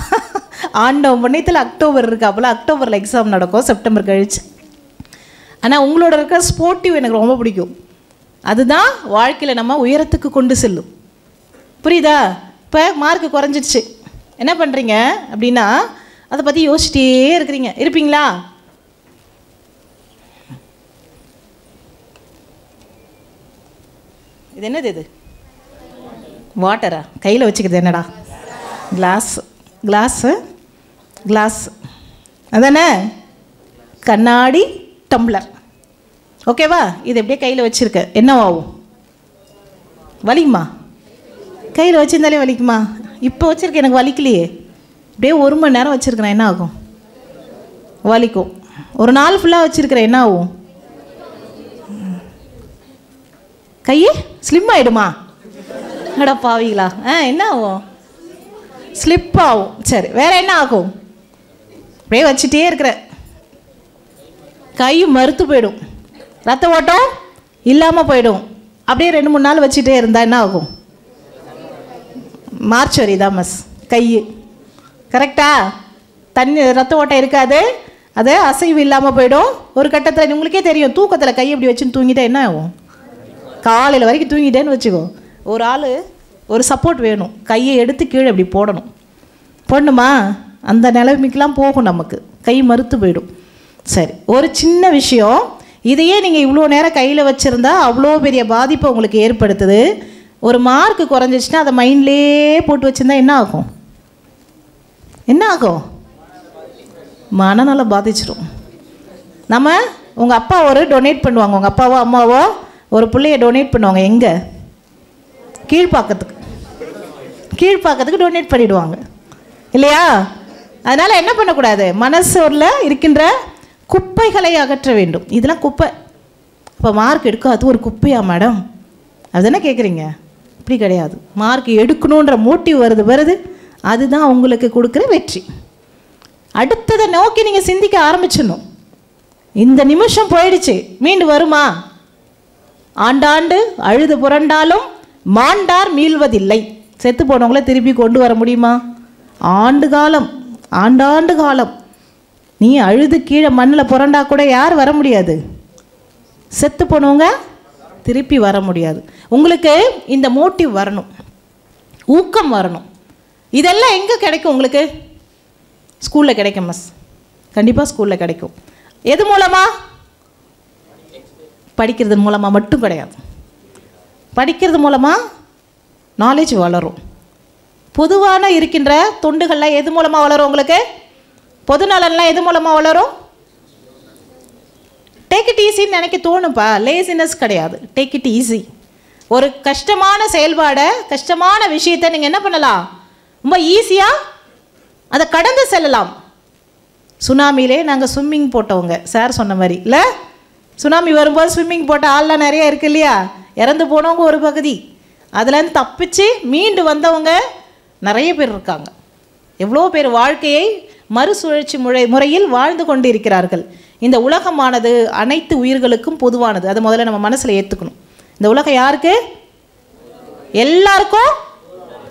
ஆண்டவன் புண்ணியத்தில் அக்டோபர் இருக்குது. அப்போலாம் அக்டோபரில் எக்ஸாம் நடக்கும், செப்டம்பர் கழிச்சு. ஆனால் உங்களோட இருக்கிற ஸ்போர்ட்டிவ் எனக்கு ரொம்ப பிடிக்கும். அதுதான் வாழ்க்கையில் நம்ம உயரத்துக்கு கொண்டு செல்லும். புரியுதா? இப்போ மார்க்கு குறைஞ்சிடுச்சு, என்ன பண்ணுறீங்க அப்படின்னா அதை பற்றி யோசிச்சிட்டே இருப்பீங்களா? இது என்னது? இது வாட்டரா? கையில் வச்சுக்கிறது என்னடா? கிளாஸ் அதானே? கண்ணாடி டம்ளர். ஓகேவா? இது எப்படியே கையில் வச்சுருக்க, என்ன ஆகும்? வலிக்குமா? கையில் வச்சுருந்தாலே வலிக்குமா? இப்போ வச்சுருக்க எனக்கு வலிக்கலையே. அப்படியே 1 மணி நேரம் வச்சுருக்கிறேன், என்ன ஆகும்? வலிக்கும். ஒரு நாள் ஃபுல்லாக வச்சுருக்கிறேன், என்ன ஆகும்? கையே ஸ்லிம் ஆகிடுமா? அடா பாவீங்களா? என்ன ஆகும்? ஸ்லிப் ஆகும். சரி, வேறு என்ன ஆகும்? அப்படியே வச்சுட்டே இருக்கிற கை மறுத்து போயிடும், ரத்த ஓட்டம் இல்லாமல் போயிடும். அப்படியே 2-3 நாள் வச்சுட்டே இருந்தால் என்ன ஆகும்? மார்ச் வரைதான் மஸ் கை. கரெக்டா? தண்ணி ரத்த ஓட்டம் இருக்காது, அது அசைவு இல்லாமல் போயிடும். ஒரு கட்டத்தில் உங்களுக்கே தெரியும், தூக்கத்தில் கை இப்படி வச்சுன்னு தூங்கிட்டா என்ன ஆகும்? காலையில் வரைக்கும் தூங்கிட்டேன்னு வச்சுக்கோ. ஒரு ஆள் ஒரு சப்போர்ட் வேணும், கையை எடுத்து கீழே இப்படி போடணும். போடணுமா? அந்த நிலைமைக்கெலாம் போகும், நமக்கு கை மறுத்து போயிடும். சரி, ஒரு சின்ன விஷயம், இதையே நீங்கள் இவ்வளோ நேரம் கையில் வச்சுருந்தா அவ்வளோ பெரிய பாதிப்பை உங்களுக்கு ஏற்படுத்துது. ஒரு மார்க்கு குறைஞ்சிச்சுன்னா அதை மைண்ட்லேயே போட்டு வச்சுருந்தா என்ன ஆகும்? என்ன ஆகும்? மனநலம் பாதிச்சிடும். நம்ம உங்கள் அப்பா ஒரு டொனேட் பண்ணுவாங்க, உங்கள் அப்பாவோ அம்மாவோ ஒரு பிள்ளைய டொனேட் பண்ணுவாங்க. எங்கே? கீழ்ப்பாக்கத்துக்கு டொனேட் பண்ணிவிடுவாங்க இல்லையா? அதனால் என்ன பண்ணக்கூடாது? மனசூரில் இருக்கின்ற குப்பைகளை அகற்ற வேண்டும். இதெல்லாம் குப்பை. இப்போ மார்க் எடுக்க அது ஒரு குப்பையா மேடம்? அதுதானே கேட்குறீங்க? இப்படி கிடையாது. மார்க் எடுக்கணுன்ற மோட்டிவ் வருது, அதுதான் உங்களுக்கு கொடுக்குற வெற்றி. அடுத்ததை நோக்கி நீங்கள் சிந்திக்க ஆரம்பிச்சிடணும். இந்த நிமிஷம் போயிடுச்சு, மீண்டு வருமா? ஆண்டாண்டு அழுது புரண்டாலும் மாண்டார் மீள்வதில்லை. செத்து போனவங்கள திருப்பி கொண்டு வர முடியுமா? ஆண்டாண்டு காலம் நீ அழுது கீழே மண்ணில் புரண்டா கூட யார் வர முடியாது? செத்து போனவங்க திருப்பி வர முடியாது. உங்களுக்கு இந்த மோட்டிவ் வரணும், ஊக்கம் வரணும். இதெல்லாம் எங்கே கிடைக்கும் உங்களுக்கு? ஸ்கூலில் கிடைக்கும் மிஸ், கண்டிப்பாக ஸ்கூலில் கிடைக்கும். எது மூலமாக? படிக்கிறது மூலமாக மட்டும் கிடையாது. படிக்கிறது மூலமாக நாலேஜ் வளரும். பொதுவான இருக்கின்ற தொண்டுகள்லாம் எது மூலமாக வளரும்? உங்களுக்கு பொதுநலன்லாம் எது மூலமாக வளரும்? டேக் இட் ஈஸின்னு நினைக்க தோணுப்பா, லேசினஸ் கிடையாது. Take it easy. ஒரு கஷ்டமான செயல்பாடை, கஷ்டமான விஷயத்தை நீங்கள் என்ன பண்ணலாம்? ரொம்ப ஈஸியாக அதை கடந்து செல்லலாம். சுனாமிலே நாங்கள் ஸ்விம்மிங் போட்டவங்க, சார் சொன்ன மாதிரி இல்லை, சுனாமி வரும்போது ஸ்விம்மிங் போட்ட ஆள்லாம் நிறைய இருக்குது இல்லையா? இறந்து போனவங்க ஒரு பகுதி, அதுலேருந்து தப்பிச்சு மீண்டு வந்தவங்க நிறைய பேர் இருக்காங்க. எவ்வளோ பேர் வாழ்க்கையை மறுசுழற்சி முறையில் வாழ்ந்து கொண்டு இருக்கிறார்கள். இந்த உலகமானது அனைத்து உயிர்களுக்கும் பொதுவானது. அதை முதல்ல நம்ம மனசில் ஏற்றுக்கணும். இந்த உலகம் யாருக்கு? எல்லாருக்கும்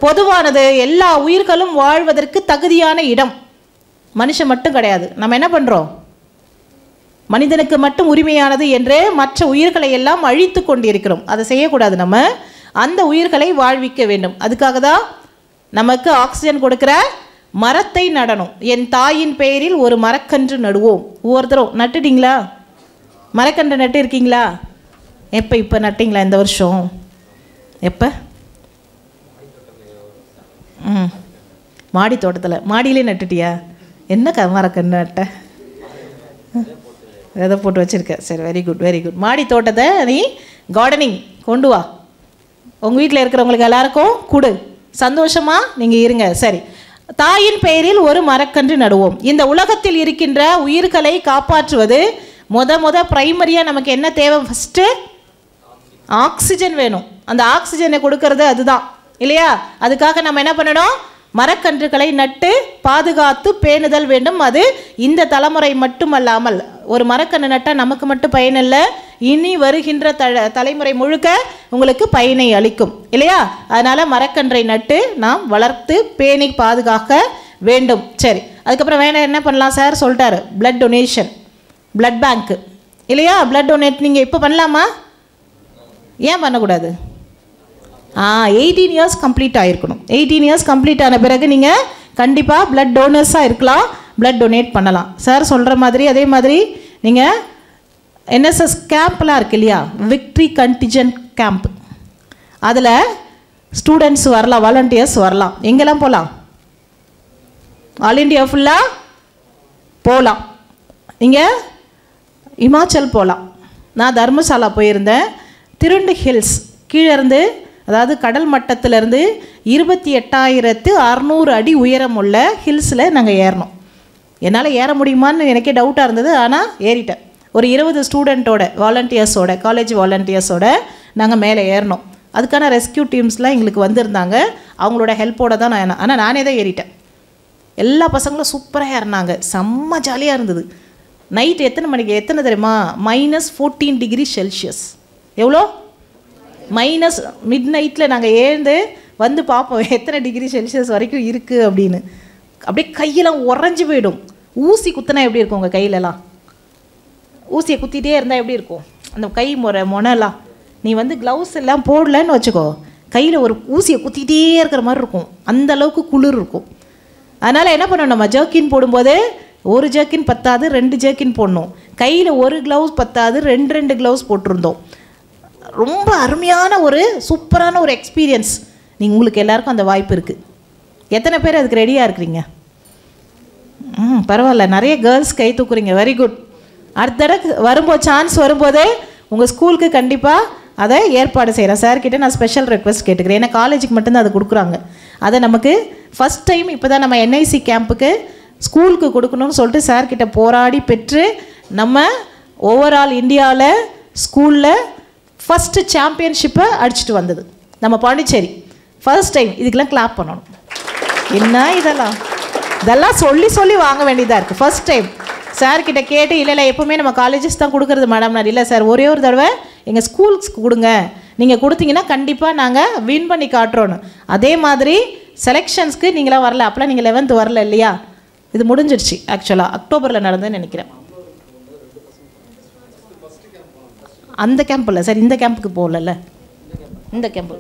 பொதுவானது. எல்லா உயிர்களும் வாழ்வதற்கு தகுதியான இடம். மனுஷன் மட்டும் கிடையாது. நம்ம என்ன பண்ணுறோம்? மனிதனுக்கு மட்டும் உரிமையானது என்று மற்ற உயிர்களை எல்லாம் அழித்து கொண்டிருக்கிறோம். அதை செய்யக்கூடாது. நம்ம அந்த உயிர்களை வாழ்விக்க வேண்டும். அதுக்காக தான் நமக்கு ஆக்சிஜன் கொடுக்குற மரத்தை நடணும். என் தாயின் பெயரில் ஒரு மரக்கன்று நடுவோம். ஒவ்வொருத்தரும் நட்டுட்டீங்களா? மரக்கன்று நட்டு இருக்கீங்களா? எப்போ? இப்போ நட்டிங்களா? இந்த வருஷம் எப்போ? மாடி தோட்டத்தில். மாடியிலே நட்டுட்டியா? என்ன மரக்கன்று நட்ட? விதை போட்டு வச்சுருக்க. சரி, வெரி குட், வெரி குட். மாடி தோட்டத்தை நீ கார்டனிங் கொண்டு வா. உங்கள் வீட்டில் இருக்கிறவங்களுக்கு எல்லாருக்கும் கொடு. சந்தோஷமாக நீங்கள் இருங்க. சரி, தாயின் பெயரில் ஒரு மரக்கன்று நடுவோம். இந்த உலகத்தில் இருக்கின்ற உயிர்களை காப்பாற்றுவது முத ப்ரைமரியாக நமக்கு என்ன தேவை? ஃபஸ்ட்டு ஆக்சிஜன் வேணும். அந்த ஆக்சிஜனை கொடுக்கறது அதுதான் இல்லையா? அதுக்காக நம்ம என்ன பண்ணணும்? மரக்கன்றுகளை நட்டு பாதுகாத்து பேணுதல் வேண்டும். அது இந்த தலைமுறை மட்டுமல்லாமல், ஒரு மரக்கன்று நட்டால் நமக்கு மட்டும் பயனில்லை, இனி வருகின்ற தலைமுறை முழுக்க உங்களுக்கு பயனை அளிக்கும் இல்லையா? அதனால் மரக்கன்றை நட்டு நாம் வளர்த்து பேணி பாதுகாக்க வேண்டும். சரி, அதுக்கப்புறம் வேணால் என்ன பண்ணலாம்? சார் சொல்லிட்டாரு, பிளட் டொனேஷன், பிளட் பேங்க்கு இல்லையா? பிளட் டொனேட் நீங்கள் இப்போ பண்ணலாமா? ஏன் பண்ணக்கூடாது? 18 இயர்ஸ் கம்ப்ளீட் ஆகிருக்கணும். 18 இயர்ஸ் கம்ப்ளீட் ஆன பிறகு நீங்கள் கண்டிப்பாக பிளட் டோனர்ஸாக இருக்கலாம், பிளட் டொனேட் பண்ணலாம். சார் சொல்கிற மாதிரி அதே மாதிரி நீங்கள் என்எஸ்எஸ் கேம்ப்லாம் இருக்கு இல்லையா? விக்ட்ரி கண்டிஜென்ட் கேம்ப், அதில் ஸ்டூடெண்ட்ஸ் வரலாம், வாலண்டியர்ஸ் வரலாம். எங்கெல்லாம் போகலாம்? ஆல் இண்டியா ஃபுல்லாக போகலாம். நீங்கள் இமாச்சல் போகலாம். நான் தர்மசாலா போயிருந்தேன். திருண்டு ஹில்ஸ் கீழே இருந்து, அதாவது கடல் மட்டத்திலேருந்து 28,600 அடி உயரம் உள்ள ஹில்ஸில் நாங்கள் ஏறினோம். என்னால் ஏற முடியுமான்னு எனக்கே டவுட்டாக இருந்தது, ஆனால் ஏறிட்டேன். ஒரு 20 ஸ்டூடெண்ட்டோட, வாலண்டியர்ஸோட, காலேஜ் வாலண்டியர்ஸோட நாங்கள் மேலே ஏறினோம். அதுக்கான ரெஸ்கியூ டீம்ஸ்லாம் எங்களுக்கு வந்திருந்தாங்க. அவங்களோட ஹெல்ப்போடு தான் நான், ஆனால் நானே தான் ஏறிட்டேன். எல்லா பசங்களும் சூப்பராக ஏறினாங்க. செம்ம ஜாலியாக இருந்தது. நைட்டு எத்தனை மணிக்கு? எத்தனை தெரியுமா? -14 டிகிரி செல்சியஸ். எவ்வளோ? மைனஸ் மிட் நைட்டில் நாங்கள் ஏந்து வந்து பார்ப்போம் எத்தனை டிகிரி செல்சியஸ் வரைக்கும் இருக்குது அப்படின்னு. அப்படியே கையெல்லாம் உறைஞ்சி போயிடும். ஊசி குத்தினா எப்படி இருக்கும்? உங்கள் கையிலலாம் ஊசியை குத்திகிட்டே இருந்தால் எப்படி இருக்கும்? அந்த கை மொனலாம் நீ வந்து க்ளவுஸ் எல்லாம் போடலன்னு வச்சுக்கோ, கையில் ஒரு ஊசியை குத்திகிட்டே இருக்கிற மாதிரி இருக்கும். அந்த அளவுக்கு குளிர் இருக்கும். அதனால் என்ன பண்ணணும்? நம்ம ஜர்க்கின் போடும்போது ஒரு ஜர்க்கின் பத்தாது, 2 ஜர்க்கின் போடணும். கையில் ஒரு க்ளவுஸ் பத்தாது, 2 க்ளவுஸ் போட்டிருந்தோம். ரொம்ப அருமையான ஒரு சூப்பரான ஒரு எக்ஸ்பீரியன்ஸ். நீங்கள் உங்களுக்கு எல்லாருக்கும் அந்த வாய்ப்பு இருக்குது. எத்தனை பேர் அதுக்கு ரெடியாக இருக்கிறீங்க? பரவாயில்ல, நிறைய கேர்ள்ஸ் கை தூக்குறீங்க. Very good. அடுத்த தடவை வரும்போது, சான்ஸ் வரும்போது உங்கள் ஸ்கூலுக்கு கண்டிப்பாக அதை ஏற்பாடு செய்கிறேன். சார்கிட்ட நான் ஸ்பெஷல் ரெக்வெஸ்ட் கேட்டுக்கிறேன். ஏன்னா காலேஜுக்கு மட்டும்தான் அதை கொடுக்குறாங்க. அதை நமக்கு ஃபஸ்ட் டைம் இப்போ தான் நம்ம என்ஐசி கேம்புக்கு ஸ்கூலுக்கு கொடுக்கணும்னு சொல்லிட்டு சார்கிட்ட போராடி பெற்று நம்ம ஓவரால் இந்தியாவில் ஸ்கூலில் ஃபஸ்ட்டு சாம்பியன்ஷிப்பை அடிச்சுட்டு வந்தது நம்ம பாண்டிச்சேரி. First time. இதுக்கெல்லாம் கிளாப் பண்ணணும். என்ன இதெல்லாம் சொல்லி சொல்லி வாங்க வேண்டியதாக இருக்குது. ஃபர்ஸ்ட் டைம் சார்கிட்ட கேட்டு, இல்லை எப்போவுமே நம்ம காலேஜஸ் தான் கொடுக்குறது மேடம். நான் இல்லை சார், ஒரே ஒரு தடவை எங்கள் ஸ்கூல்ஸ்க்கு கொடுங்க, நீங்கள் கொடுத்தீங்கன்னா கண்டிப்பாக நாங்கள் வின் பண்ணி காட்டுறோன்னு. அதே மாதிரி செலெக்ஷன்ஸ்க்கு நீங்களாம் வரல. அப்போலாம் நீங்கள் 11th வரல இல்லையா? இது முடிஞ்சிடுச்சு. ஆக்சுவலாக அக்டோபரில் நடந்ததுன்னு நினைக்கிறேன். அந்த கேம்ப் இல்லை சார், இந்த கேம்புக்கு போகல. இந்த கேம்பு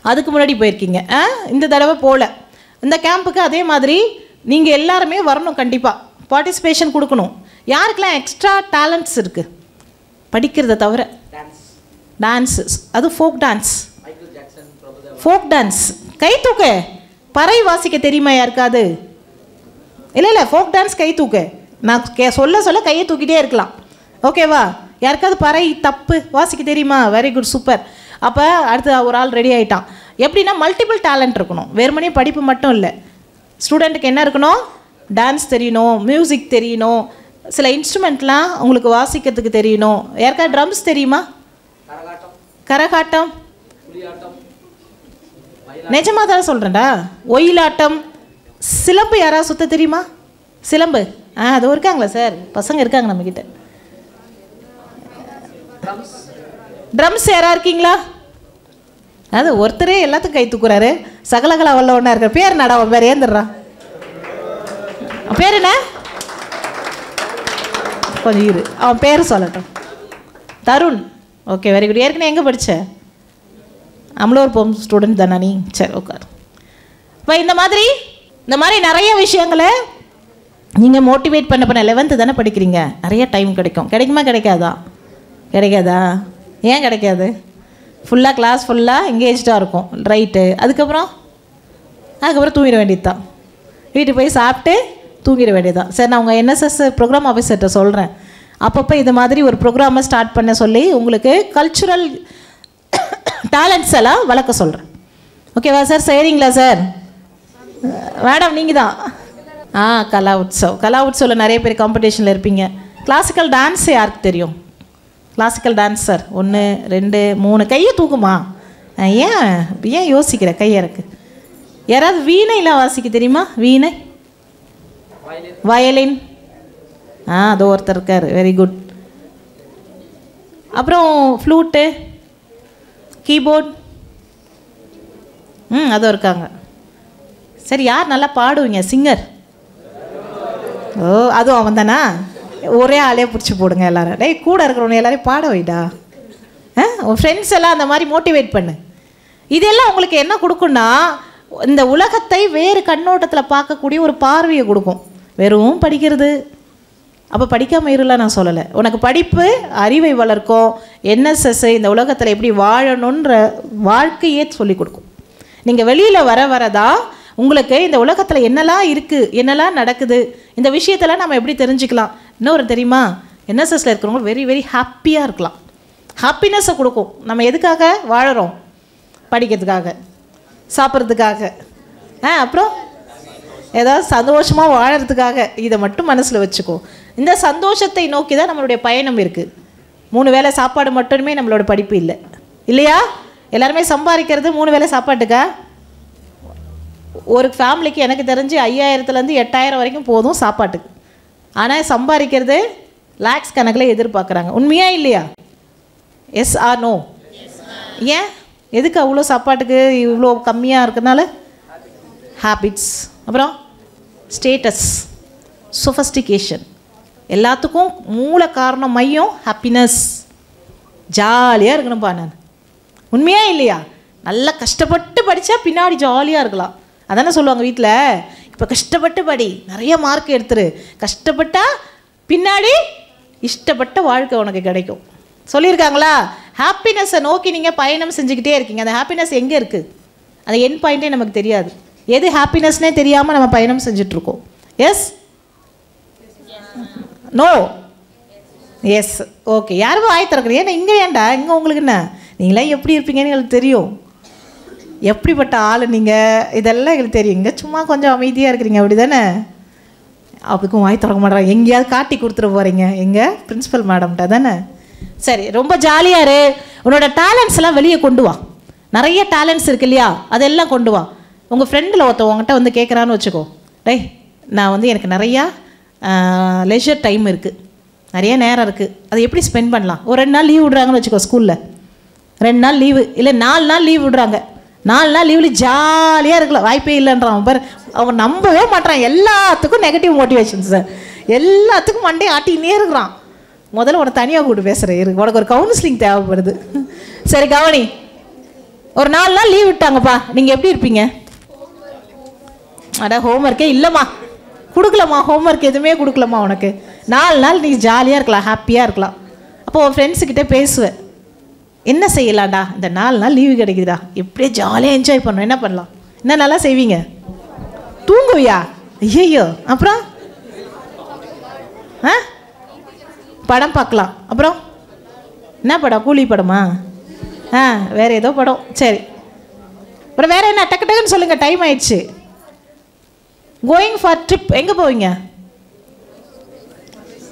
அதுக்கு முன்னாடி போயிருக்கீங்க. இந்த தடவை போகல. இந்த கேம்புக்கு அதே மாதிரி நீங்கள் எல்லாருமே வரணும். கண்டிப்பாக பார்ட்டிசிபேஷன் கொடுக்கணும். யாருக்கெல்லாம் எக்ஸ்ட்ரா டேலண்ட்ஸ் இருக்குது படிக்கிறத தவிர? டான்ஸு, அது ஃபோக் டான்ஸ். Folk dance. கை தூக்கு. பறை வாசிக்க தெரியுமா யாருக்காது? இல்லை ஃபோக் டான்ஸ் கை தூக்கு. நான் சொல்ல சொல்ல கையை தூக்கிட்டே இருக்கலாம். ஓகேவா? யாருக்காவது பறை தப்பு வாசிக்க தெரியுமா? Very good, super. அப்போ அடுத்து ஒரு ஆள் ரெடி ஆகிட்டான். எப்படின்னா மல்டிபிள் டேலண்ட் இருக்கணும். வெறுமனே படிப்பு மட்டும் இல்லை. ஸ்டூடெண்ட்டுக்கு என்ன இருக்கணும்? டான்ஸ் தெரியணும், மியூசிக் தெரியணும், சில இன்ஸ்ட்ருமெண்ட்லாம் உங்களுக்கு வாசிக்கிறதுக்கு தெரியணும். யாருக்காவது ட்ரம்ஸ் தெரியுமா? கரகாட்டம். நிஜமாக தான் சொல்கிறேன்டா. ஒயிலாட்டம். சிலம்பு யாராவது சுத்த தெரியுமா? சிலம்பு அது இருக்காங்களா சார்? பசங்க இருக்காங்க நம்மக்கிட்ட. ட்ரம்ஸ் யாரா இருக்கீங்களா? அது ஒருத்தரே எல்லாத்துக்கும் கை தூக்குறாரு. சகலகலா வல்ல ஒன்றா இருக்க. பேர் நட அவன் பேர் ஏந்துடுறான். பேர் என்ன? கொஞ்சம் இரு, அவன் பேர் சொல்லட்டும். தருண். Okay, very good. ஏற்கனவே எங்கே படித்த? அமலூர் போம் ஸ்டூடெண்ட் தானே நீ? சரி, உட்கார். இப்போ இந்த மாதிரி நிறைய விஷயங்களை நீங்கள் மோட்டிவேட் பண்ண 11th தானே படிக்கிறீங்க. நிறைய டைம் கிடைக்குமா கிடைக்காதா? கிடைக்காதா? ஏன் கிடைக்காது? ஃபுல்லாக கிளாஸ் ஃபுல்லாக எங்கேஜாக இருக்கும். ரைட்டு. அதுக்கப்புறம் தூங்கிட வேண்டியது தான். வீட்டுக்கு போய் சாப்பிட்டு தூங்கிட வேண்டியது தான். சரி, நான் உங்கள் NSS ப்ரோக்ராம் ஆஃபீஸர்கிட்ட சொல்கிறேன். அப்பப்போ இது மாதிரி ஒரு ப்ரோக்ராமை ஸ்டார்ட் பண்ண சொல்லி உங்களுக்கு கல்ச்சுரல் டேலண்ட்ஸ் எல்லாம் வளர்க்க சொல்கிறேன். ஓகேவா சார்? செய்கிறீங்களா சார்? மேடம் நீங்கள் தான். கலா உற்சவில் நிறைய பேர் காம்படிஷனில் இருப்பீங்க. கிளாசிக்கல் டான்ஸ் யாருக்கு தெரியும்? கிளாசிக்கல் டான்ஸர் 1 2 3 கையை தூக்குமா? ஏன் யோசிக்கிற? கையை இருக்கு. யாராவது வீணைலாம் வாசிக்க தெரியுமா? வீணை, வயலின். அது ஒருத்தர் இருக்கார். Very good. அப்புறம் ஃப்ளூட்டு, கீபோர்ட். அதுவும் இருக்காங்க. சரி, யார் நல்லா பாடுவீங்க? சிங்கர். அதுவும் அவன் தானா? ஒரே ஆளே பிடிச்சி போடுங்க எல்லாரும். டேய், கூட இருக்கிறவங்க எல்லாரையும் பாட வைடா. உன் ஃப்ரெண்ட்ஸ் எல்லாம் அந்த மாதிரி மோட்டிவேட் பண்ணு. இதெல்லாம் உங்களுக்கு என்ன கொடுக்குன்னா, இந்த உலகத்தை வேறு கண்ணோட்டத்தில் பார்க்கக்கூடிய ஒரு பார்வையை கொடுக்கும். வெறும் படிக்கிறது. அப்போ படிக்காமல் இருலாம் நான் சொல்லலை. உனக்கு படிப்பு அறிவை வளர்க்கும். NSS இந்த உலகத்தில் எப்படி வாழணுன்ற வாழ்க்கையே சொல்லி கொடுக்கும். நீங்கள் வெளியில் வரதான் உங்களுக்கு இந்த உலகத்தில் என்னெல்லாம் இருக்குது, என்னெல்லாம் நடக்குது, இந்த விஷயத்தெல்லாம் நம்ம எப்படி தெரிஞ்சுக்கலாம். இன்னொரு தெரியுமா? NSSல இருக்கிறவங்க வெரி வெரி ஹாப்பியாக இருக்கலாம். ஹாப்பினஸை கொடுக்கும். நம்ம எதுக்காக வாழறோம்? படிக்கிறதுக்காக, சாப்பிட்றதுக்காக, அப்புறம் ஏதாவது சந்தோஷமாக வாழறதுக்காக. இதை மட்டும் மனசில் வச்சுக்கோ. இந்த சந்தோஷத்தை நோக்கி தான் நம்மளுடைய பயணம் இருக்குது. 3 வேளை சாப்பாடு மட்டுமே நம்மளோட படிப்பு இல்லை இல்லையா? எல்லாருமே சம்பாதிக்கிறது 3 வேளை சாப்பாட்டுக்கா? ஒரு ஃபேமிலிக்கு எனக்கு தெரிஞ்சு 5000லேருந்து 8000 வரைக்கும் போதும் சாப்பாட்டுக்கு. ஆனால் சம்பாதிக்கிறது லேக்ஸ் கணக்கில் எதிர்பார்க்குறாங்க. உண்மையா இல்லையா? Yes or no? ஏன்? எதுக்கு அவ்வளோ சாப்பாட்டுக்கு இவ்வளோ கம்மியாக இருக்கிறதுனால? ஹேபிட்ஸ், அப்புறம் ஸ்டேட்டஸ், சொஃபஸ்டிகேஷன். எல்லாத்துக்கும் மூல காரணம் மையம் ஹாப்பினஸ். ஜாலியாக இருக்கணும்ப்பா நான். உண்மையா இல்லையா? நல்லா கஷ்டப்பட்டு படித்தா பின்னாடி ஜாலியாக இருக்கலாம். அதானே சொல்லுவாங்க வீட்டில். இப்போ கஷ்டப்பட்டு படி, நிறைய மார்க் எடுத்துரு, கஷ்டப்பட்டா பின்னாடி இஷ்டப்பட்ட வாழ்க்கை உனக்கு கிடைக்கும் சொல்லியிருக்காங்களா? ஹாப்பினஸை நோக்கி நீங்கள் பயணம் செஞ்சுக்கிட்டே இருக்கீங்க. அந்த ஹாப்பினஸ் எங்கே இருக்குது? அந்த என் பாயிண்ட்டே நமக்கு தெரியாது. எது ஹாப்பினஸ்னே தெரியாமல் நம்ம பயணம் செஞ்சிட்ருக்கோம். எஸ்? நோ? எஸ். ஓகே. யாரும் வாய் திறக்கிறீங்க? ஏன்னா இங்கே ஏன்டா? இங்கே உங்களுக்கு என்ன? நீங்களாம் எப்படி இருப்பீங்கன்னு எங்களுக்கு தெரியும். எப்படிப்பட்ட ஆள் நீங்கள், இதெல்லாம் எங்களுக்கு தெரியும். இங்கே சும்மா கொஞ்சம் அமைதியாக இருக்கிறீங்க, அப்படி தானே? அதுக்கும் வாய் திறக்க மாட்டேறாங்க. எங்கேயாவது காட்டி கொடுத்துட போகிறீங்க எங்கள் பிரின்ஸிபல் மேடம்கிட்ட தானே? சரி, ரொம்ப ஜாலியாக இரு. உன்னோட டேலண்ட்ஸ் எல்லாம் வெளியே கொண்டு வா. நிறைய டேலண்ட்ஸ் இருக்கு இல்லையா? அதெல்லாம் கொண்டு வா. உங்கள் ஃப்ரெண்டில் ஒருத்தன் உங்கள்கிட்ட வந்து கேட்குறான்னு வச்சுக்கோ. டேய், நான் எனக்கு நிறையா லெஷர் டைம் இருக்குது, நிறைய நேரம் இருக்குது, அதை எப்படி ஸ்பெண்ட் பண்ணலாம்? ஒரு 2 நாள் லீவ் விடுறாங்கன்னு வச்சுக்கோ. ஸ்கூலில் 2 நாள் லீவு இல்லை 4 நாள் லீவ் விடுறாங்க. 4 நாள் லீவில் ஜாலியாக இருக்கலாம். வாய்ப்பே இல்லைன்றான் பாரு. அவன் நம்பவே மாட்டான். எல்லாத்துக்கும் நெகட்டிவ் மோட்டிவேஷன் சார். எல்லாத்துக்கும் மண்டே ஆட்டினே இருக்கிறான். முதல்ல உனக்கு தனியாக கூப்பிட்டு பேசுகிறேன். இருக்கு, உனக்கு ஒரு கவுன்சிலிங் தேவைப்படுது. சரி கவனி. ஒரு 4 நாள் லீவ் விட்டாங்கப்பா, நீங்கள் எப்படி இருப்பீங்க? அட ஹோம்ஒர்க்கே இல்லைம்மா, கொடுக்கலம்மா, ஹோம்ஒர்க் எதுவுமே கொடுக்கலம்மா உனக்கு. 4 நாள் நீ ஜாலியாக இருக்கலாம், ஹாப்பியாக இருக்கலாம். அப்போ உன் ஃப்ரெண்ட்ஸுக்கிட்ட பேசுவேன். என்ன செய்யலாம்டா, இந்த 4 நாள் லீவு கிடைக்குதுடா, எப்படியே ஜாலியாக என்ஜாய் பண்ணணும், என்ன பண்ணலாம்? என்ன நல்லா செய்வீங்க? தூங்குவியா? ஐயோ. அப்புறம் படம் பார்க்கலாம். அப்புறம் என்ன படம்? கூலி படமா? வேறு ஏதோ படம். சரி, அப்புறம் வேறு என்ன? டக்கு டக்குன்னு சொல்லுங்கள், டைம் ஆயிடுச்சு. கோயிங் ஃபார் ட்ரிப் எங்கே போவீங்க?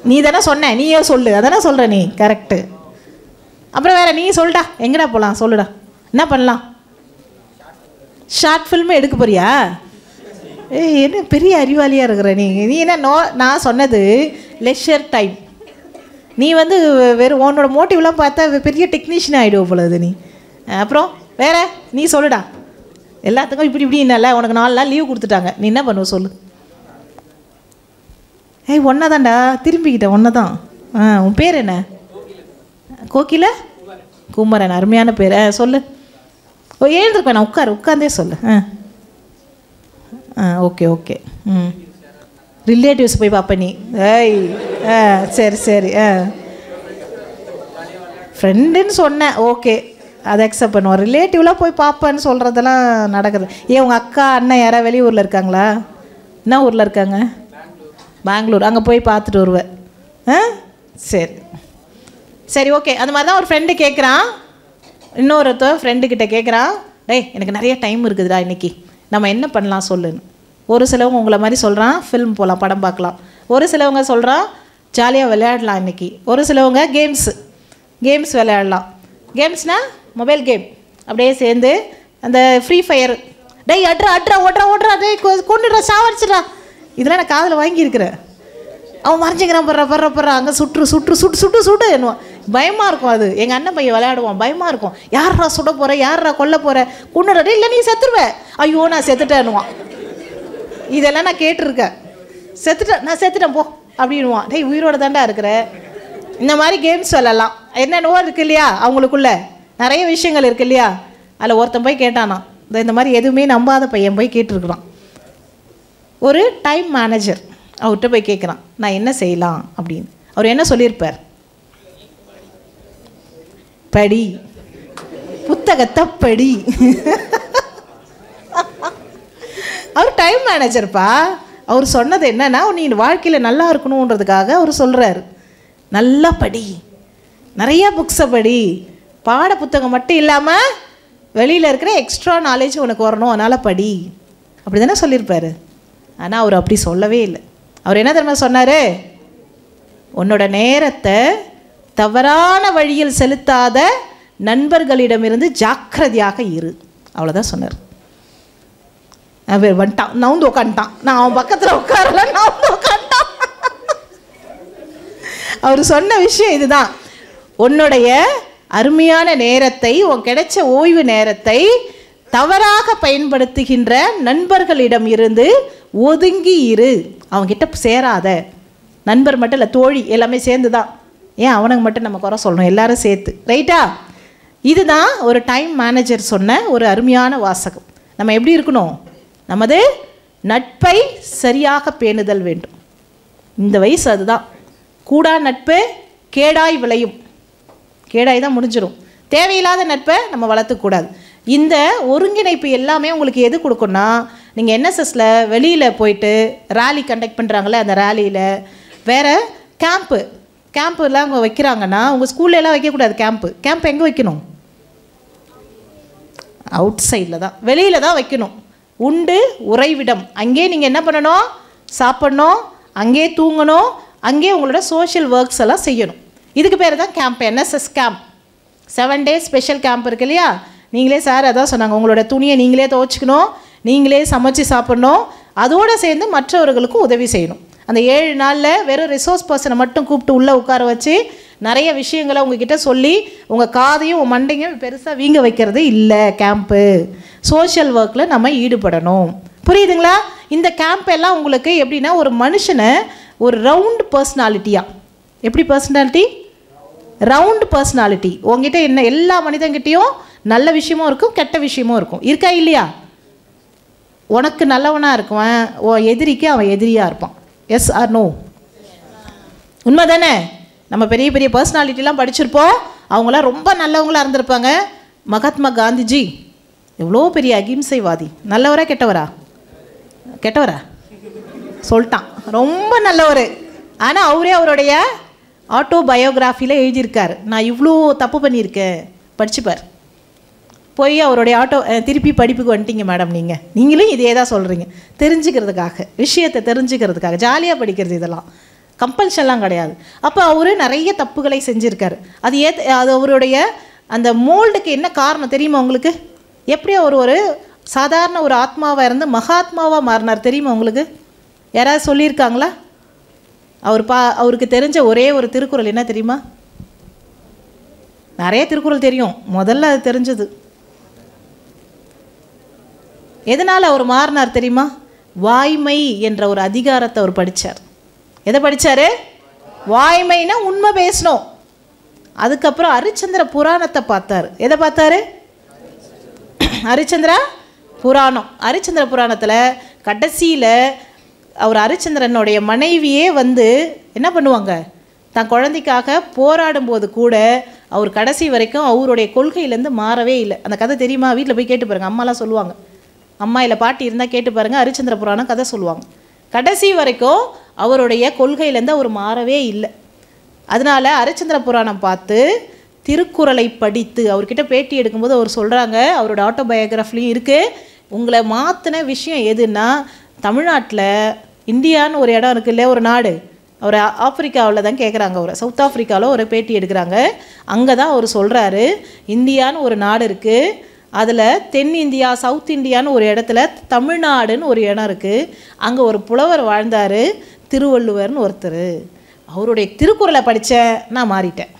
நீ தானே சொன்ன, நீயே சொல்லு. அதானே சொல்கிற நீ, கரெக்டு. அப்புறம் வேறு நீ சொல்லிட்டா, எங்கடா போகலாம் சொல்லுடா, என்ன பண்ணலாம்? ஷார்ட் ஃபில்மு எடுக்க போறியா? என்ன பெரிய அறிவாளியாக இருக்கிற நீ. நீ என்ன நான் சொன்னது லெஷர் டைம். நீ வந்து வெறும் உன்னோட மோட்டிவ்லாம் பார்த்தா பெரிய டெக்னீஷியன் ஆகிடுவோம் போலது நீ. அப்புறம் வேற நீ சொல்லுடா. எல்லாத்துக்கும் இப்படி இப்படின்னால உனக்கு 4 நாள் லீவ் கொடுத்துட்டாங்க, நீ என்ன பண்ணுவ சொல்லு? ஒன்றை தான்டா, திரும்பிக்கிட்டேன், ஒன்றை தான். உன் பேர் என்ன? கோகில குமரன், அருமையான பேர். சொல்லு. எழுந்திருப்பேன் நான், உட்காந்தே சொல்லு. Okay okay. ரிலேட்டிவ்ஸ் போய் பார்ப்ப நீ? சரி சரி. ஃப்ரெண்டுன்னு சொன்னேன், ஓகே, அதை அக்செப்ட் பண்ணுவோம். ரிலேட்டிவ்லாம் போய் பார்ப்பேன்னு சொல்கிறதெல்லாம் நடக்குது. உங்கள் அக்கா அண்ணன் யாராவது வெளியூரில் இருக்காங்களா? என்ன ஊரில் இருக்காங்க? பெங்களூர். அங்கே போய் பார்த்துட்டு வருவேன். சரி சரி, ஓகே. அந்த மாதிரி தான் ஒரு ஃப்ரெண்டு கேட்குறான், இன்னொருத்தர் ஃப்ரெண்டுக்கிட்ட கேட்குறான், டேய் எனக்கு நிறைய டைம் இருக்குதுடா இன்றைக்கி, நம்ம என்ன பண்ணலாம் சொல்லுன்னு. ஒரு சிலவங்க உங்களை மாதிரி சொல்கிறான், ஃபில்ம் போகலாம், படம் பார்க்கலாம். ஒரு சிலவங்க சொல்கிறான் ஜாலியாக விளையாடலாம் இன்றைக்கி. ஒரு சிலவங்க கேம்ஸ் விளையாடலாம். கேம்ஸ்னால் மொபைல் கேம். அப்படியே சேர்ந்து அந்த ஃப்ரீ ஃபயர், டேய் அட்ரா ஓட்றா டேய் கொண்டுடுறா சாவடிச்சிட்றா, இதெல்லாம் நான் காதில் வாங்கியிருக்கிறேன். அவன் மறைஞ்சிக்கிறான், பர்றா அங்கே சுட்டு என்னுவான். பயமாக இருக்கும் அது. எங்கள் அண்ணன் பையன் விளையாடுவான், பயமாக இருக்கும். யாரா சுட போகிற, யாரா கொல்ல போகிற, கொண்டுடா, இல்லை நீ செத்துருவேன், ஐயோ நான் செத்துட்டேன்னுவான். இதெல்லாம் நான் கேட்டிருக்கேன். நான் செத்துட்டேன் போ அப்படின்வான். டேய் உயிரோட தாண்டா இருக்கிற. இந்த மாதிரி கேம்ஸ் விளையாடலாம். என்னென்னவோ இருக்குது இல்லையா, அவங்களுக்குள்ள நிறைய விஷயங்கள் இருக்குது இல்லையா. அதில் ஒருத்தன் போய் கேட்டானா, இந்த மாதிரி எதுவுமே நம்பாத பையன் போய் கேட்டிருக்கிறான். ஒரு டைம் மேனேஜர் அவர்கிட்ட போய் கேட்குறான், நான் என்ன செய்யலாம் அப்படின்னு. அவர் என்ன சொல்லியிருப்பார்? படி, புத்தகத்தை படி. அவர் டைம் மேனேஜர்ப்பா. அவர் சொன்னது என்னன்னா, நீ வாழ்க்கையில் நல்லா இருக்கணுன்றதுக்காக அவர் சொல்கிறார், நல்லா படி, நிறையா புக்ஸை படி, பாட புத்தகம் மட்டும் இல்லாமல் வெளியில் இருக்கிற எக்ஸ்ட்ரா நாலேஜ் உனக்கு வரணும், அதனால் படி, அப்படி தானே சொல்லியிருப்பார். ஆனால் அவர் அப்படி சொல்லவே இல்லை. அவர் என்ன தெரியுமா சொன்னார்? உன்னோட நேரத்தை தவறான வழியில் செலுத்தாத நண்பர்களிடமிருந்து ஜாக்கிரதையாக இரு, அவ்வளோதான் சொன்னார். அவன் வந்துட்டான், நவுந்து உட்காந்துட்டான். நான் அவன் பக்கத்தில் உட்காரல, நவுந்து உட்காந்துட்டான். அவர் சொன்ன விஷயம் இதுதான். உன்னுடைய அருமையான நேரத்தை, உன் கிடைச்ச ஓய்வு நேரத்தை தவறாக பயன்படுத்துகின்ற நண்பர்களிடம் இருந்து ஒதுங்கி இரு. அவங்ககிட்ட சேராத. நண்பர் மட்டும் இல்லை, தோழி எல்லாமே சேர்ந்து தான். ஏன் அவனுக்கு மட்டும் நம்ம குறை சொல்லணும், எல்லாரும் சேர்த்து, ரைட்டா? இதுதான் ஒரு டைம் மேனேஜர் சொன்ன ஒரு அருமையான வாசகம். நம்ம எப்படி இருக்கணும்? நமது நட்பை சரியாக பேணுதல் வேண்டும். இந்த வயசு அதுதான். கூடா நட்பு கேடாய் விளையும். கேடாய் தான் முடிஞ்சிடும். தேவையில்லாத நட்பை நம்ம வளர்த்துக்கூடாது. இந்த ஒருங்கிணைப்பு எல்லாமே உங்களுக்கு எது கொடுக்குன்னா, நீங்கள் என்எஸ்எஸில் வெளியில் போயிட்டு ரேலி கண்டக்ட் பண்ணுறாங்களே, அந்த ரேலியில் வேறு கேம்ப்புலாம் அவங்க வைக்கிறாங்கன்னா, உங்கள் ஸ்கூல்லலாம் வைக்கக்கூடாது. கேம்ப் எங்கே வைக்கணும்? அவுட் சைடில் தான், வெளியில் தான் வைக்கணும். உண்டு உறைவிடம், அங்கே நீங்கள் என்ன பண்ணணும்? சாப்பிட்ணும், அங்கே தூங்கணும், அங்கே உங்களோட சோஷியல் ஒர்க்ஸ் எல்லாம் செய்யணும். இதுக்கு பேர் தான் camp, NSS camp. 7 days special camp இருக்கு இல்லையா? நீங்களே சார் அதான் சொன்னாங்க, உங்களோட துணியை நீங்களே துவைச்சிக்கணும், நீங்களே சமைச்சு சாப்பிட்ணும், அதோடு சேர்ந்து மற்றவர்களுக்கும் உதவி செய்யணும். அந்த 7 நாளில் வெறும் ரிசோர்ஸ் பர்சனை மட்டும் கூப்பிட்டு உள்ளே உட்கார வச்சு நிறைய விஷயங்களை உங்ககிட்ட சொல்லி உங்கள் காதையும் உங்கள் மண்டையும் பெருசாக வீங்க வைக்கிறது இல்லை. கேம்ப்பு சோஷியல் ஒர்க்கில் நம்ம ஈடுபடணும். புரியுதுங்களா? இந்த கேம்ப் எல்லாம் உங்களுக்கு எப்படின்னா, ஒரு மனுஷனை ஒரு ரவுண்ட் பர்சனாலிட்டியாக, எப்படி பர்சனாலிட்டி? Round personality. உங்ககிட்ட என்ன, எல்லா மனிதன்கிட்டையும் நல்ல விஷயமும் இருக்கும், கெட்ட விஷயமும் இருக்கும். இருக்கா இல்லையா? உனக்கு நல்லவனாக இருக்குவன், உன் எதிரிக்கு அவன் எதிரியாக இருப்பான். Yes or no? உண்மை தானே? நம்ம பெரிய பெரிய பர்சனாலிட்டிலாம் படிச்சிருப்போம். அவங்களாம் ரொம்ப நல்லவங்களாக இருந்திருப்பாங்க. மகாத்மா காந்திஜி எவ்வளோ பெரிய அகிம்சைவாதி. நல்லவரா கெட்டவரா? கெட்டவரா சொல்லிட்டான், ரொம்ப நல்லவர். ஆனால் அவரே அவருடைய ஆட்டோபயோகிராஃபியில் எழுதியிருக்கார், நான் இவ்வளோ தப்பு பண்ணியிருக்கேன், படிச்சுப்பார். போய் அவருடைய திருப்பி படிப்புக்கு வந்துட்டீங்க மேடம், நீங்களும் இதே தான் சொல்கிறீங்க. தெரிஞ்சுக்கிறதுக்காக, விஷயத்தை தெரிஞ்சுக்கிறதுக்காக, ஜாலியாக படிக்கிறது, இதெல்லாம் கம்பல்ஷன்லாம் கிடையாது. அப்போ அவர் நிறைய தப்புகளை செஞ்சுருக்காரு. அது அவருடைய அந்த மோல்டுக்கு என்ன காரணம் தெரியுமா உங்களுக்கு? எப்படி அவர் ஒரு சாதாரண ஒரு ஆத்மாவாக இருந்து மகாத்மாவாக மாறினார் தெரியுமா உங்களுக்கு? யாராவது சொல்லியிருக்காங்களா? அவருக்கு தெரிஞ்ச ஒரே ஒரு திருக்குறள் என்ன தெரியுமா? நிறைய திருக்குறள் தெரியும், முதல்ல அது தெரிஞ்சது. எதனால் அவர் மாறினார் தெரியுமா? வாய்மை என்ற ஒரு அதிகாரத்தை அவர் படித்தார். எதை படித்தார்? வாய்மைனா உண்மை பேசணும். அதுக்கப்புறம் ஹரிச்சந்திர புராணத்தை பார்த்தார். எதை பார்த்தாரு? ஹரிச்சந்திர புராணம். ஹரிச்சந்திர புராணத்தில் கடைசியில் அவர் ஹரிச்சந்திரனுடைய மனைவியே வந்து என்ன பண்ணுவாங்க, தன் குழந்தைக்காக போராடும்போது கூட அவர் கடைசி வரைக்கும் அவருடைய கொள்கையிலேருந்து மாறவே இல்லை. அந்த கதை தெரியுமா? வீட்டில் போய் கேட்டு பாருங்கள், அம்மாலாம் சொல்லுவாங்க. அம்மா இல்லை பாட்டி இருந்தால் கேட்டு பாருங்கள், ஹரிச்சந்திர புராணம் கதை சொல்லுவாங்க. கடைசி வரைக்கும் அவருடைய கொள்கையிலேருந்து அவர் மாறவே இல்லை. அதனால் ஹரிச்சந்திர புராணம் பார்த்து திருக்குறளை படித்து அவர்கிட்ட பேட்டி எடுக்கும்போது அவர் சொல்கிறாங்க, அவரோட ஆட்டோபயோகிராஃபிலையும் இருக்குது, உங்களை மாற்றின விஷயம் எதுன்னா, தமிழ்நாட்டில் இந்தியான்னு ஒரு இடம் இருக்குல்ல, ஒரு நாடு, அவர் ஆப்பிரிக்காவில் தான் கேட்குறாங்க, அவர் சவுத் ஆஃப்ரிக்காவில் ஒரு பேட்டி எடுக்கிறாங்க. அங்கே தான் அவர் சொல்கிறாரு, இந்தியான்னு ஒரு நாடு இருக்குது, அதில் தென்னிந்தியா சவுத் இந்தியான்னு ஒரு இடத்துல தமிழ்நாடுன்னு ஒரு இடம் இருக்குது, அங்கே ஒரு புலவர் வாழ்ந்தார், திருவள்ளுவர்னு ஒருத்தர், அவருடைய திருக்குறளை படித்தேன், நான் மாறிட்டேன்.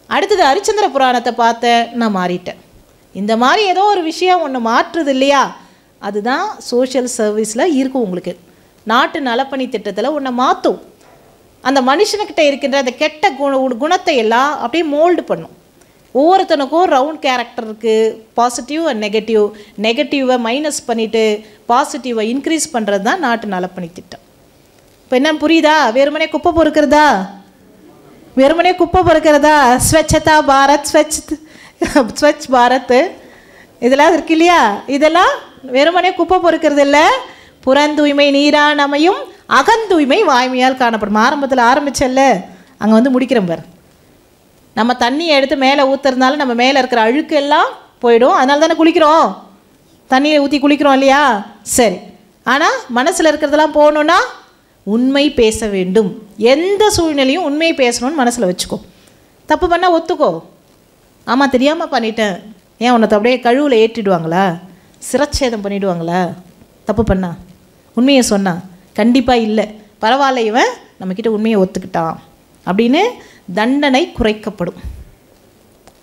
அடுத்தது ஹரிச்சந்திர புராணத்தை பார்த்தேன், நான் மாறிட்டேன். இந்த மாதிரி ஏதோ ஒரு விஷயம் ஒன்று மாற்றுது இல்லையா? அதுதான் சோஷியல் சர்வீஸில் இருக்கும். உங்களுக்கு நாட்டு நலப்பணி திட்டத்தில் ஒன்றை மாற்றும். அந்த மனுஷனுக்கிட்ட இருக்கின்ற அந்த கெட்ட குணத்தை எல்லாம் அப்படியே மோல்டு பண்ணும். ஒவ்வொருத்தனுக்கும் ரவுண்ட் கேரக்டர் இருக்குது, பாசிட்டிவ் அண்ட் நெகட்டிவ். நெகட்டிவை மைனஸ் பண்ணிவிட்டு பாசிட்டிவை இன்க்ரீஸ் பண்ணுறது தான் நாட்டு நலப்பணி திட்டம். இப்போ என்ன புரியுதா? வெறுமனே குப்பை பொறுக்கிறதா? வெறுமனே குப்பை பொறுக்கிறதா? ஸ்வச்சதா பாரத், ஸ்வச் பாரத் இதெல்லாம் இருக்கு இல்லையா? இதெல்லாம் வெறுமனே குப்பை பொறுக்கிறது இல்லை. புறந்தூய்மை நீரான் அமையும், அகந்தூய்மை வாய்மையால் காணப்படும். ஆரம்பத்தில் ஆரம்பிச்சல்ல, அங்கே வந்து முடிக்கிறோம் பார். நம்ம தண்ணியை எடுத்து மேலே ஊற்றுறதுனால நம்ம மேலே இருக்கிற அழுக்கு எல்லாம் போயிடும். அதனால தானே குளிக்கிறோம், தண்ணியை ஊற்றி குளிக்கிறோம் இல்லையா? சரி. ஆனால் மனசில் இருக்கிறதெல்லாம் போகணுன்னா உண்மை பேச வேண்டும். எந்த சூழ்நிலையும் உண்மையை பேசணும்னு மனசில் வச்சுக்கோ. தப்பு பண்ணால் ஒத்துக்கோ, ஆமாம் தெரியாமல் பண்ணிட்டேன், ஏன் உன்னை அப்படியே கழுவில் ஏற்றிடுவாங்களா? சிரச்சேதம் பண்ணிவிடுவாங்களா? தப்பு பண்ணா உண்மையை சொன்னா? கண்டிப்பாக இல்லை. பரவாயில்ல, இவன் நம்மக்கிட்ட உண்மையை ஒத்துக்கிட்டான் அப்படின்னு தண்டனை குறைக்கப்படும்.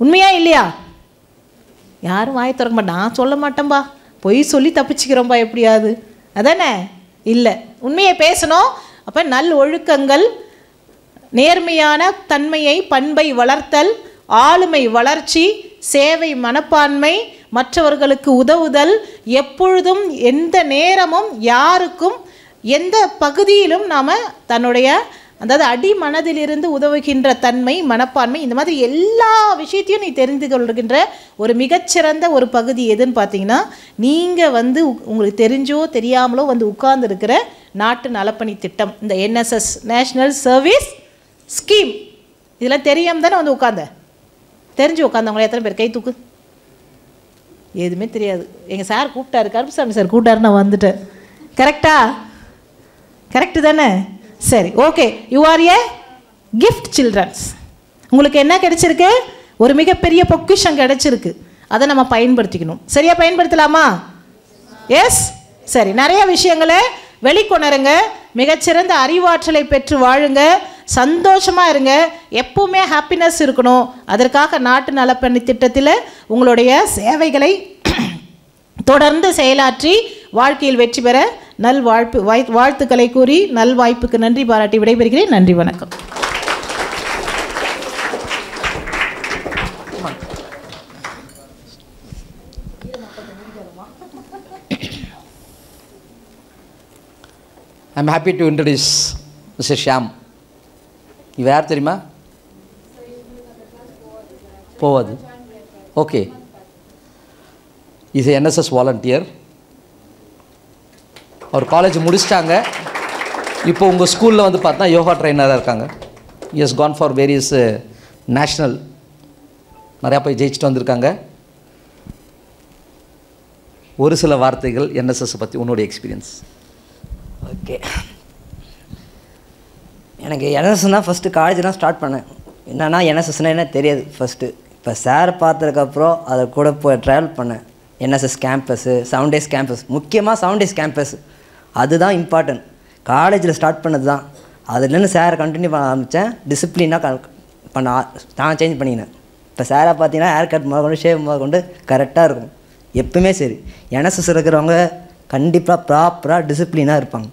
உண்மையா இல்லையா? யாரும் வாயை திறக்க மாட்டான், நான் சொல்ல மாட்டேன்பா, பொய் சொல்லி தப்பிச்சுக்கிறோம்பா எப்படியாவது, அதானே? இல்லை, உண்மையை பேசணும். அப்போ நல் ஒழுக்கங்கள், நேர்மையான தன்மையை பண்பை வளர்த்தல், ஆளுமை வளர்ச்சி, சேவை மனப்பான்மை, மற்றவர்களுக்கு உதவுதல், எப்பொழுதும் எந்த நேரமும் யாருக்கும் எந்த பகுதியிலும் நாம் தன்னுடைய அதாவது அடிமனதிலிருந்து உதவுகின்ற தன்மை மனப்பான்மை, இந்த மாதிரி எல்லா விஷயத்தையும் நீ தெரிந்து கொள்கின்ற ஒரு மிகச்சிறந்த ஒரு பகுதி எதுன்னு பார்த்தீங்கன்னா, நீங்கள் வந்து உங்களுக்கு தெரிஞ்சோ தெரியாமலோ வந்து உட்கார்ந்துருக்கிற நாட்டு நலப்பணி திட்டம், இந்த NSS நேஷ்னல் சர்வீஸ் ஸ்கீம். இதெல்லாம் தெரியாமல் தானே வந்து உட்காந்த? தெரிஞ்சு உட்காந்தவங்களே எத்தனை பேர் கை தூக்கு? எதுவுமே தெரியாது. எங்கள் சார் கூப்பிட்டாரு, கருப்புசாமி சார் கூப்பிட்டாரு, நான் வந்துட்டேன். கரெக்டா? கரெக்டு தானே? சரி, okay. You are a gift childrens. உங்களுக்கு என்ன கிடைச்சிருக்கு? ஒரு மிகப்பெரிய பொக்கிஷம் கிடைச்சிருக்கு. அதை நம்ம பயன்படுத்திக்கணும். சரியா பயன்படுத்தலாமா? எஸ். சரி, நிறைய விஷயங்களை வெளிக்கொணருங்க, மிகச்சிறந்த அறிவாற்றலை பெற்று வாழுங்க, சந்தோஷமாக இருங்க, எப்பவுமே ஹாப்பினஸ் இருக்கணும். அதற்காக நாட்டு நலப்பணி திட்டத்தில் உங்களுடைய சேவைகளை தொடர்ந்து செயலாற்றி வாழ்க்கையில் வெற்றி பெற வாழ்த்துக்களை கூறி நல்வாய்ப்புக்கு நன்றி பாராட்டி விடைபெறுகிறேன். நன்றி, வணக்கம். I am happy to introduce mister Shyam. இவர் யார் தெரியுமா? போவாது. Okay, is NSS volunteer. அவர் காலேஜ் முடிச்சிட்டாங்க. இப்போ உங்கள் ஸ்கூலில் வந்து பார்த்தா யோகா ட்ரைனராக இருக்காங்க. Is gone for various national, நிறையா போய் ஜெயிச்சுட்டு வந்திருக்காங்க. ஒரு சில வார்த்தைகள் என்எஸ்எஸ் பற்றி உன்னோட எக்ஸ்பீரியன்ஸ். ஓகே, எனக்கு என்எஸ்எஸ் தான் ஃபஸ்ட்டு காலேஜ் தான் ஸ்டார்ட் பண்ணேன். என்னென்னா என்எஸ்எஸ்னால் என்ன தெரியாது ஃபஸ்ட்டு. இப்போ சார் பார்த்ததுக்கப்புறம் அதை கூட போய் ட்ராவல் பண்ணேன். என்எஸ்எஸ் கேம்பஸ்ஸு, 7 days கேம்பஸ், முக்கியமாக 7 days கேம்பஸ் அதுதான் இம்பார்ட்டன்ட். காலேஜில் ஸ்டார்ட் பண்ணது தான். அதுலேருந்து சாரை கண்டினியூ பண்ண ஆரம்பித்தேன். டிசிப்ளினாக பண்ண நான் சேஞ்ச் பண்ணிக்கினேன். இப்போ சாரை பார்த்தீங்கன்னா ஹேர் கட் முதல் கொண்டு ஷேவ் முதல் கொண்டு கரெக்டாக இருக்கும் எப்பவுமே. சரி, என்எஸ்எஸ் இருக்கிறவங்க கண்டிப்பாக ப்ராப்பராக டிசிப்ளினாக இருப்பாங்க.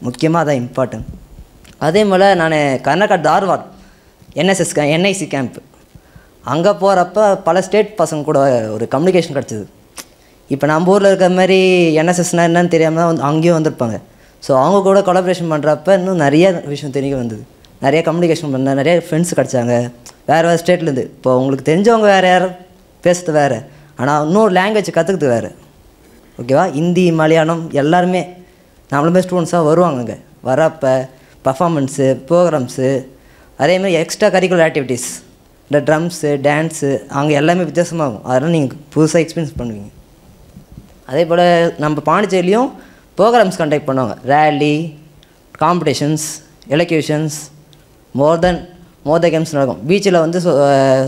முக்கியமாக அதான் இம்பார்ட்டன்ட். அதே போல் நான் Karnataka Dharwad NSS NIC camp அங்கே போகிறப்ப பல ஸ்டேட் பசங்க கூட ஒரு கம்யூனிகேஷன் கிடச்சிது. இப்போ நம்ம ஊரில் இருக்கிற மாதிரி என்எஸ்எஸ்னால் என்னன்னு தெரியாமல் வந்து அங்கேயும் வந்திருப்பாங்க. ஸோ அவங்க கூட கொலாபரேஷன் பண்ணுறப்ப இன்னும் நிறைய விஷயம் தெரிய வந்தது. நிறைய கம்யூனிகேஷன் பண்ண நிறைய ஃப்ரெண்ட்ஸ் கிடச்சாங்க வேறு ஸ்டேட்லேருந்து. இப்போ உங்களுக்கு தெரிஞ்சவங்க வேறு யாரும் பேசுறது வேறு, ஆனால் இன்னொரு லாங்குவேஜ் கற்றுக்குது வேறு. ஓகேவா, ஹிந்தி மலையாளம் எல்லாருமே நம்மளுமே ஸ்டூடெண்ட்ஸாக வருவாங்க. அங்கே வரப்போ பர்ஃபார்மன்ஸு, ப்ரோக்ராம்ஸு, அதேமாதிரி எக்ஸ்ட்ரா கரிக்குலர் ஆக்டிவிட்டீஸ், இந்த ட்ரம்ஸு, டான்ஸு அங்கே எல்லாமே வித்தியாசமாகும். அதெல்லாம் நீங்கள் புதுசாக எக்ஸ்பீரியன்ஸ் பண்ணுவீங்க. அதே போல் நம்ம பாண்டிச்சேரியிலையும் ப்ரோக்ராம்ஸ் கண்டக்ட் பண்ணுவாங்க. Rally, competitions, elocutions, more the games நடக்கும். பீச்சில் வந்து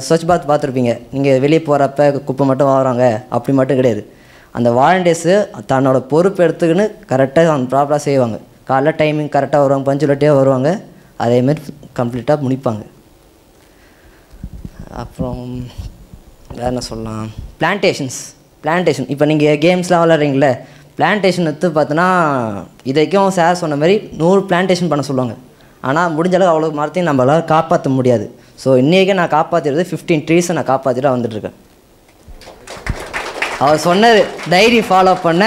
ஸ்வச் பாத் பார்த்துருப்பீங்க. நீங்கள் வெளியே போகிறப்ப குப்பை மட்டும் வாங்குறாங்க அப்படி மட்டும் கிடையாது. அந்த வாலண்டியர்ஸு தன்னோட பொறுப்பு எடுத்துக்கின்னு கரெக்டாக அவங்க ப்ராப்பராக செய்வாங்க. காலைல டைமிங் கரெக்டாக வருவாங்க, பஞ்சுவலிட்டியாக வருவாங்க. அதேமாரி கம்ப்ளீட்டாக முடிப்பாங்க. அப்புறம் வேறு என்ன சொல்லலாம், பிளான்டேஷன் இப்போ நீங்கள் கேம்ஸ்லாம் விளாட்றீங்களே, பிளான்டேஷன் எடுத்து பார்த்தோன்னா இதைக்கும் சார் சொன்ன மாதிரி 100 பிளான்டேஷன் பண்ண சொல்லுவாங்க. ஆனால் முடிஞ்ச அளவு அவ்வளோ மரத்தையும் நம்மளால் காப்பாற்ற முடியாது. ஸோ இன்றைக்கே நான் காப்பாற்றிடுறது 15 ட்ரீஸை நான் காப்பாற்றிட்டு வந்துட்டுருக்கேன். அவர் சொன்னது டைரி ஃபாலோ பண்ண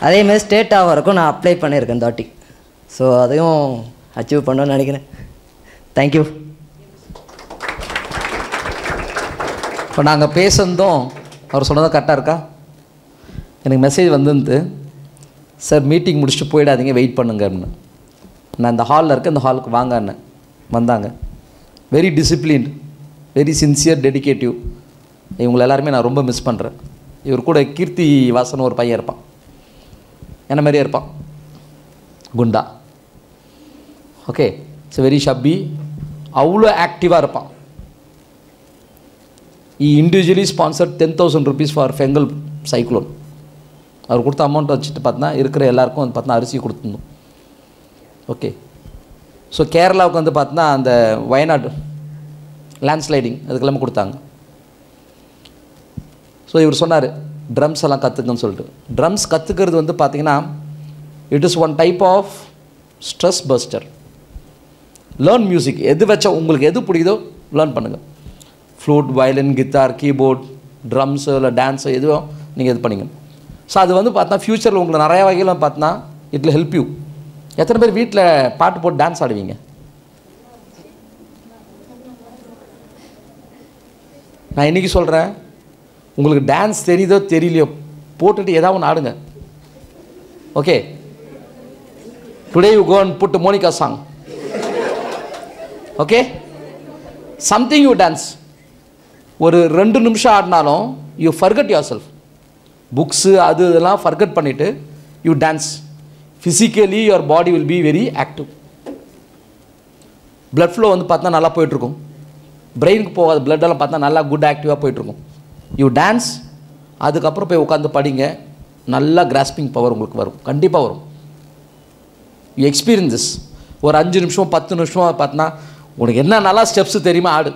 அதேமாதிரி ஸ்டேட்டாக வரைக்கும் நான் அப்ளை பண்ணியிருக்கேன் இந்த வாட்டி. ஸோ அதையும் அச்சீவ் பண்ணணும்னு நினைக்கிறேன். தேங்க்யூ. இப்போ நாங்கள் பேசுனதும் அவர் சொன்னதும் கரெக்டாக இருக்கா? எனக்கு மெசேஜ் வந்துருந்து, சார் மீட்டிங் முடிச்சுட்டு போயிடாதீங்க, வெயிட் பண்ணுங்க அப்படின்னு. நான் இந்த ஹாலில் இருக்க, இந்த ஹாலுக்கு வாங்கன்னு வந்தாங்க. Very disciplined, very sincere, டெடிகேட்டிவ். இவங்களை எல்லாருமே நான் ரொம்ப மிஸ் பண்ணுறேன். இவர் கூட கீர்த்தி வாசன் ஒரு பையன் இருப்பான், என்ன மாதிரியே இருப்பான், குண்டா. ஓகே, இட்ஸ் வெரி ஷப்பி, அவ்வளோ ஆக்டிவாக இருப்பான். Individually sponsored 10,000 rupees for Fengal cyclone. அவர் கொடுத்த அமௌண்ட் வச்சுட்டு பார்த்தா இருக்கிற எல்லாருக்கும் வந்து பார்த்தா அரிசி கொடுத்துருந்தோம். ஓகே, ஸோ கேரளாவுக்கு வந்து பார்த்தா அந்த வயநாடு லேண்ட்ஸ்லைடிங் அதுக்கெல்லாமே கொடுத்தாங்க. ஸோ இவர் சொன்னார் ட்ரம்ஸ் எல்லாம் கற்றுக்குன்னு சொல்லிட்டு. ட்ரம்ஸ் கற்றுக்கிறது வந்து பார்த்திங்கன்னா it is one type of stress buster. Learn music, எது வச்சா உங்களுக்கு எது பிடிக்குதோ லேர்ன் பண்ணுங்கள். Flute, violin, guitar, keyboard, drums இல்லை டான்ஸு எதுவோ நீங்கள் இது பண்ணிங்க. ஸோ அது வந்து பார்த்தா ஃப்யூச்சரில் உங்களுக்கு நிறைய வகையில் பார்த்தா இட் வில் ஹெல்ப் யூ. எத்தனை பேர் வீட்டில் பாட்டு போட்டு டான்ஸ் ஆடுவீங்க? நான் இன்றைக்கி சொல்கிறேன், உங்களுக்கு டான்ஸ் தெரியுதோ தெரியலையோ போட்டுட்டு ஏதாவது ஒன்று ஆடுங்க. Okay, today you go and put Monica song. Okay, something you dance. ஒரு 2 நிமிஷம் ஆடினாலும் you forget your self. Books அது இதெல்லாம் ஃபர்கெட் பண்ணிவிட்டு you dance. Physically your body will be very active. Blood flow வந்து பார்த்தா நல்லா போயிட்டுருக்கும். பிரெயினுக்கு போகாத பிளட்டெல்லாம் பார்த்தா நல்லா குட் ஆக்டிவாக போயிட்டுருக்கும். யூ டான்ஸ், அதுக்கப்புறம் போய் உட்காந்து படிங்க, நல்லா கிராஸ்பிங் பவர் உங்களுக்கு வரும், கண்டிப்பாக வரும். You experience this. ஒரு 5 நிமிஷம் 10 நிமிஷம் பார்த்தா உனக்கு என்ன நல்லா ஸ்டெப்ஸு தெரியுமா ஆடு.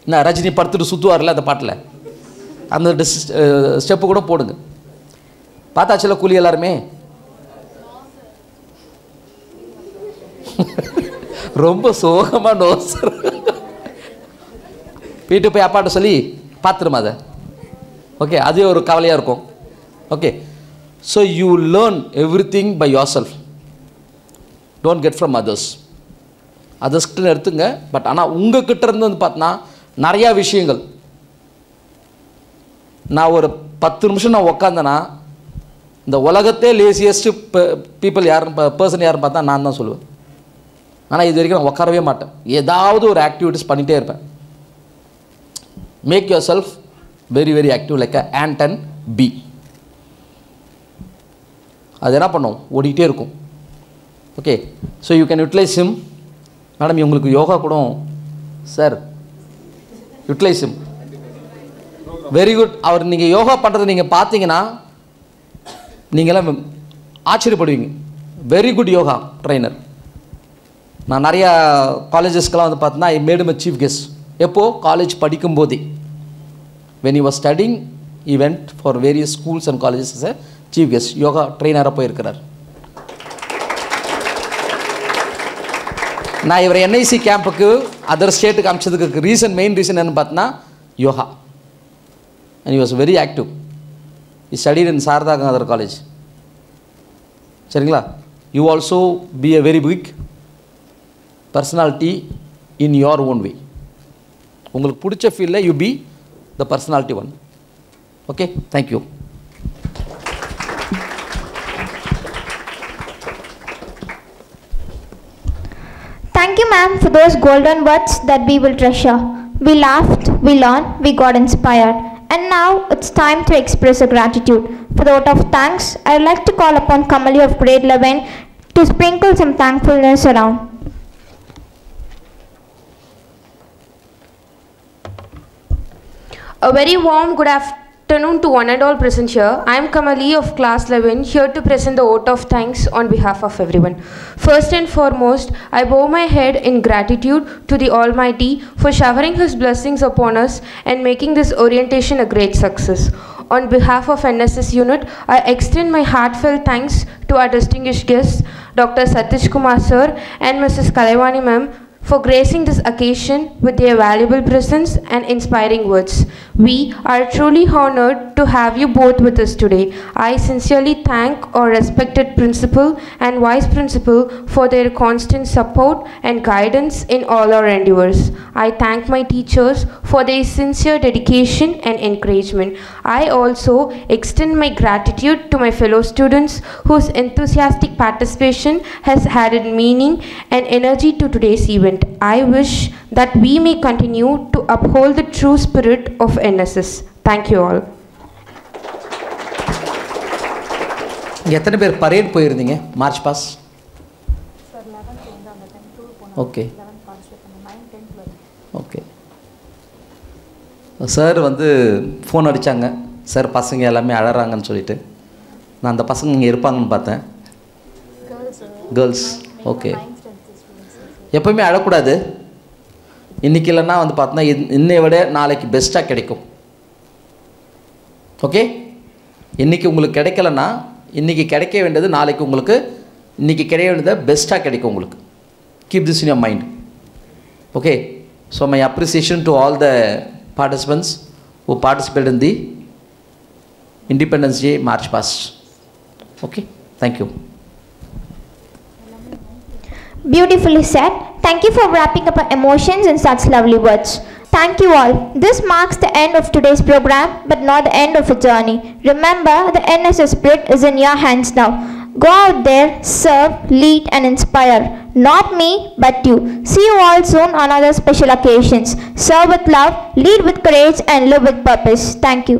என்ன ரஜினி படுத்துட்டு சுற்றுவார்ல அந்த பாட்டில், அந்த ஸ்டெப்பு கூட போடுங்க. பார்த்தாச்சுல கூலி எல்லாருமே. ரொம்ப சோகமாக நோசர் வீட்டு போய் அப்பாட்ட சொல்லி பார்த்துருமா அதை. ஓகே, அதே ஒரு கவலையாக இருக்கும். Okay, so you learn every thing by your self. Don't get from others. அதர்ஸ்கிட்ட எடுத்துங்க, பட் ஆனால் உங்கள்கிட்ட இருந்து வந்து பார்த்தோன்னா நிறையா விஷயங்கள் நான் ஒரு 10 நிமிஷம் நான் உக்காந்தேன்னா இந்த உலகத்தே லேசியஸ்ட் பீப்புள் யாருன்னு பர்சன் யாருன்னு பார்த்தா நான் தான் சொல்லுவேன். ஆனால் இது வரைக்கும் நான் உட்காரவே மாட்டேன். ஏதாவது ஒரு ஆக்டிவிட்டிஸ் பண்ணிகிட்டே இருப்பேன். Make your self very very active like a ant and bee. அது என்ன பண்ணும், ஓடிக்கிட்டே இருக்கும். Okay, so you can utilise him. Madam உங்களுக்கு யோகா கூட sir utilise him. Very good. அவர் நீங்கள் யோகா பண்ணுறது நீங்கள் பார்த்தீங்கன்னா நீங்களாம் ஆச்சரியப்படுவீங்க. Very good yoga trainer. நான் நிறையா காலேஜஸ்க்கெலாம் வந்து பார்த்தீங்கன்னா I made him chief guest. எப்போது காலேஜ் படிக்கும்போதே when he was studying he went for various schools and colleges as a chief guest. Yoga ட்ரெயினராக போயிருக்கிறார். நான் இவரை என்ஐசி கேம்புக்கு அதர் ஸ்டேட்டுக்கு அனுப்பிச்சதுக்கு மெயின் ரீசன் என்னன்னு பார்த்தீங்கன்னா yoga. and he was very active. he studied in Saradha Gangadhar college. சரிங்களா? you also be a very big personality in your own way. உங்களுக்கு பிடிச்ச ஃபீல்டில் you be the personality one. Okay, thank you. Thank you, ma'am, for those golden words that we will treasure. We laughed, we learned, we got inspired. And now it's time to express our gratitude. For the vote of thanks, I would like to call upon Kamali of grade 11 to sprinkle some thankfulness around. A very warm good afternoon to one and all present here. I am Kamali of class 11, here to present the vote of thanks on behalf of everyone. First and foremost, I bow my head in gratitude to the Almighty for showering His blessings upon us and making this orientation a great success. On behalf of NSS unit, I extend my heartfelt thanks to our distinguished guests, Dr. Satish Kumar sir and Mrs. Kalaivani ma'am, for gracing this occasion with their valuable presence and inspiring words. We are truly honored to have you both with us today. I sincerely thank our respected principal and vice principal for their constant support and guidance in all our endeavors. I thank my teachers for their sincere dedication and encouragement. I also extend my gratitude to my fellow students whose enthusiastic participation has added meaning and energy to today's event. I wish that we may continue to uphold the true spirit of NSS. Thank you all. எத்தனை பேர் parade போயிருந்தீங்க march past? Okay okay. Sir வந்து phone அடித்தாங்க, sir பசங்க எல்லாமே அழறாங்கன்னு சொல்லிட்டு. நான் அந்த பசங்க இங்கே இருப்பாங்கன்னு பார்த்தேன். கேர்ள்ஸ். ஓகே. எப்போவுமே அழக்கூடாது. இன்றைக்கி இல்லைன்னா வந்து பார்த்தோன்னா இன்னை விட நாளைக்கு பெஸ்ட்டாக கிடைக்கும். ஓகே, இன்றைக்கி உங்களுக்கு கிடைக்கலன்னா இன்றைக்கி கிடைக்க வேண்டியது நாளைக்கு உங்களுக்கு இன்றைக்கி கிடைக்க வேண்டியது பெஸ்ட்டாக கிடைக்கும் உங்களுக்கு. Keep this in your mind. Okay, so my appreciation to all the participants who participated in the Independence Day March past. Okay, thank you. Beautifully said. Thank you for wrapping up our emotions in such lovely words. Thank you all. This marks the end of today's program, but not the end of a journey. Remember, the NSS spirit is in your hands now. Go out there, serve, lead and inspire. Not me, but you. See you all soon on other special occasions. Serve with love, lead with courage and live with purpose. Thank you.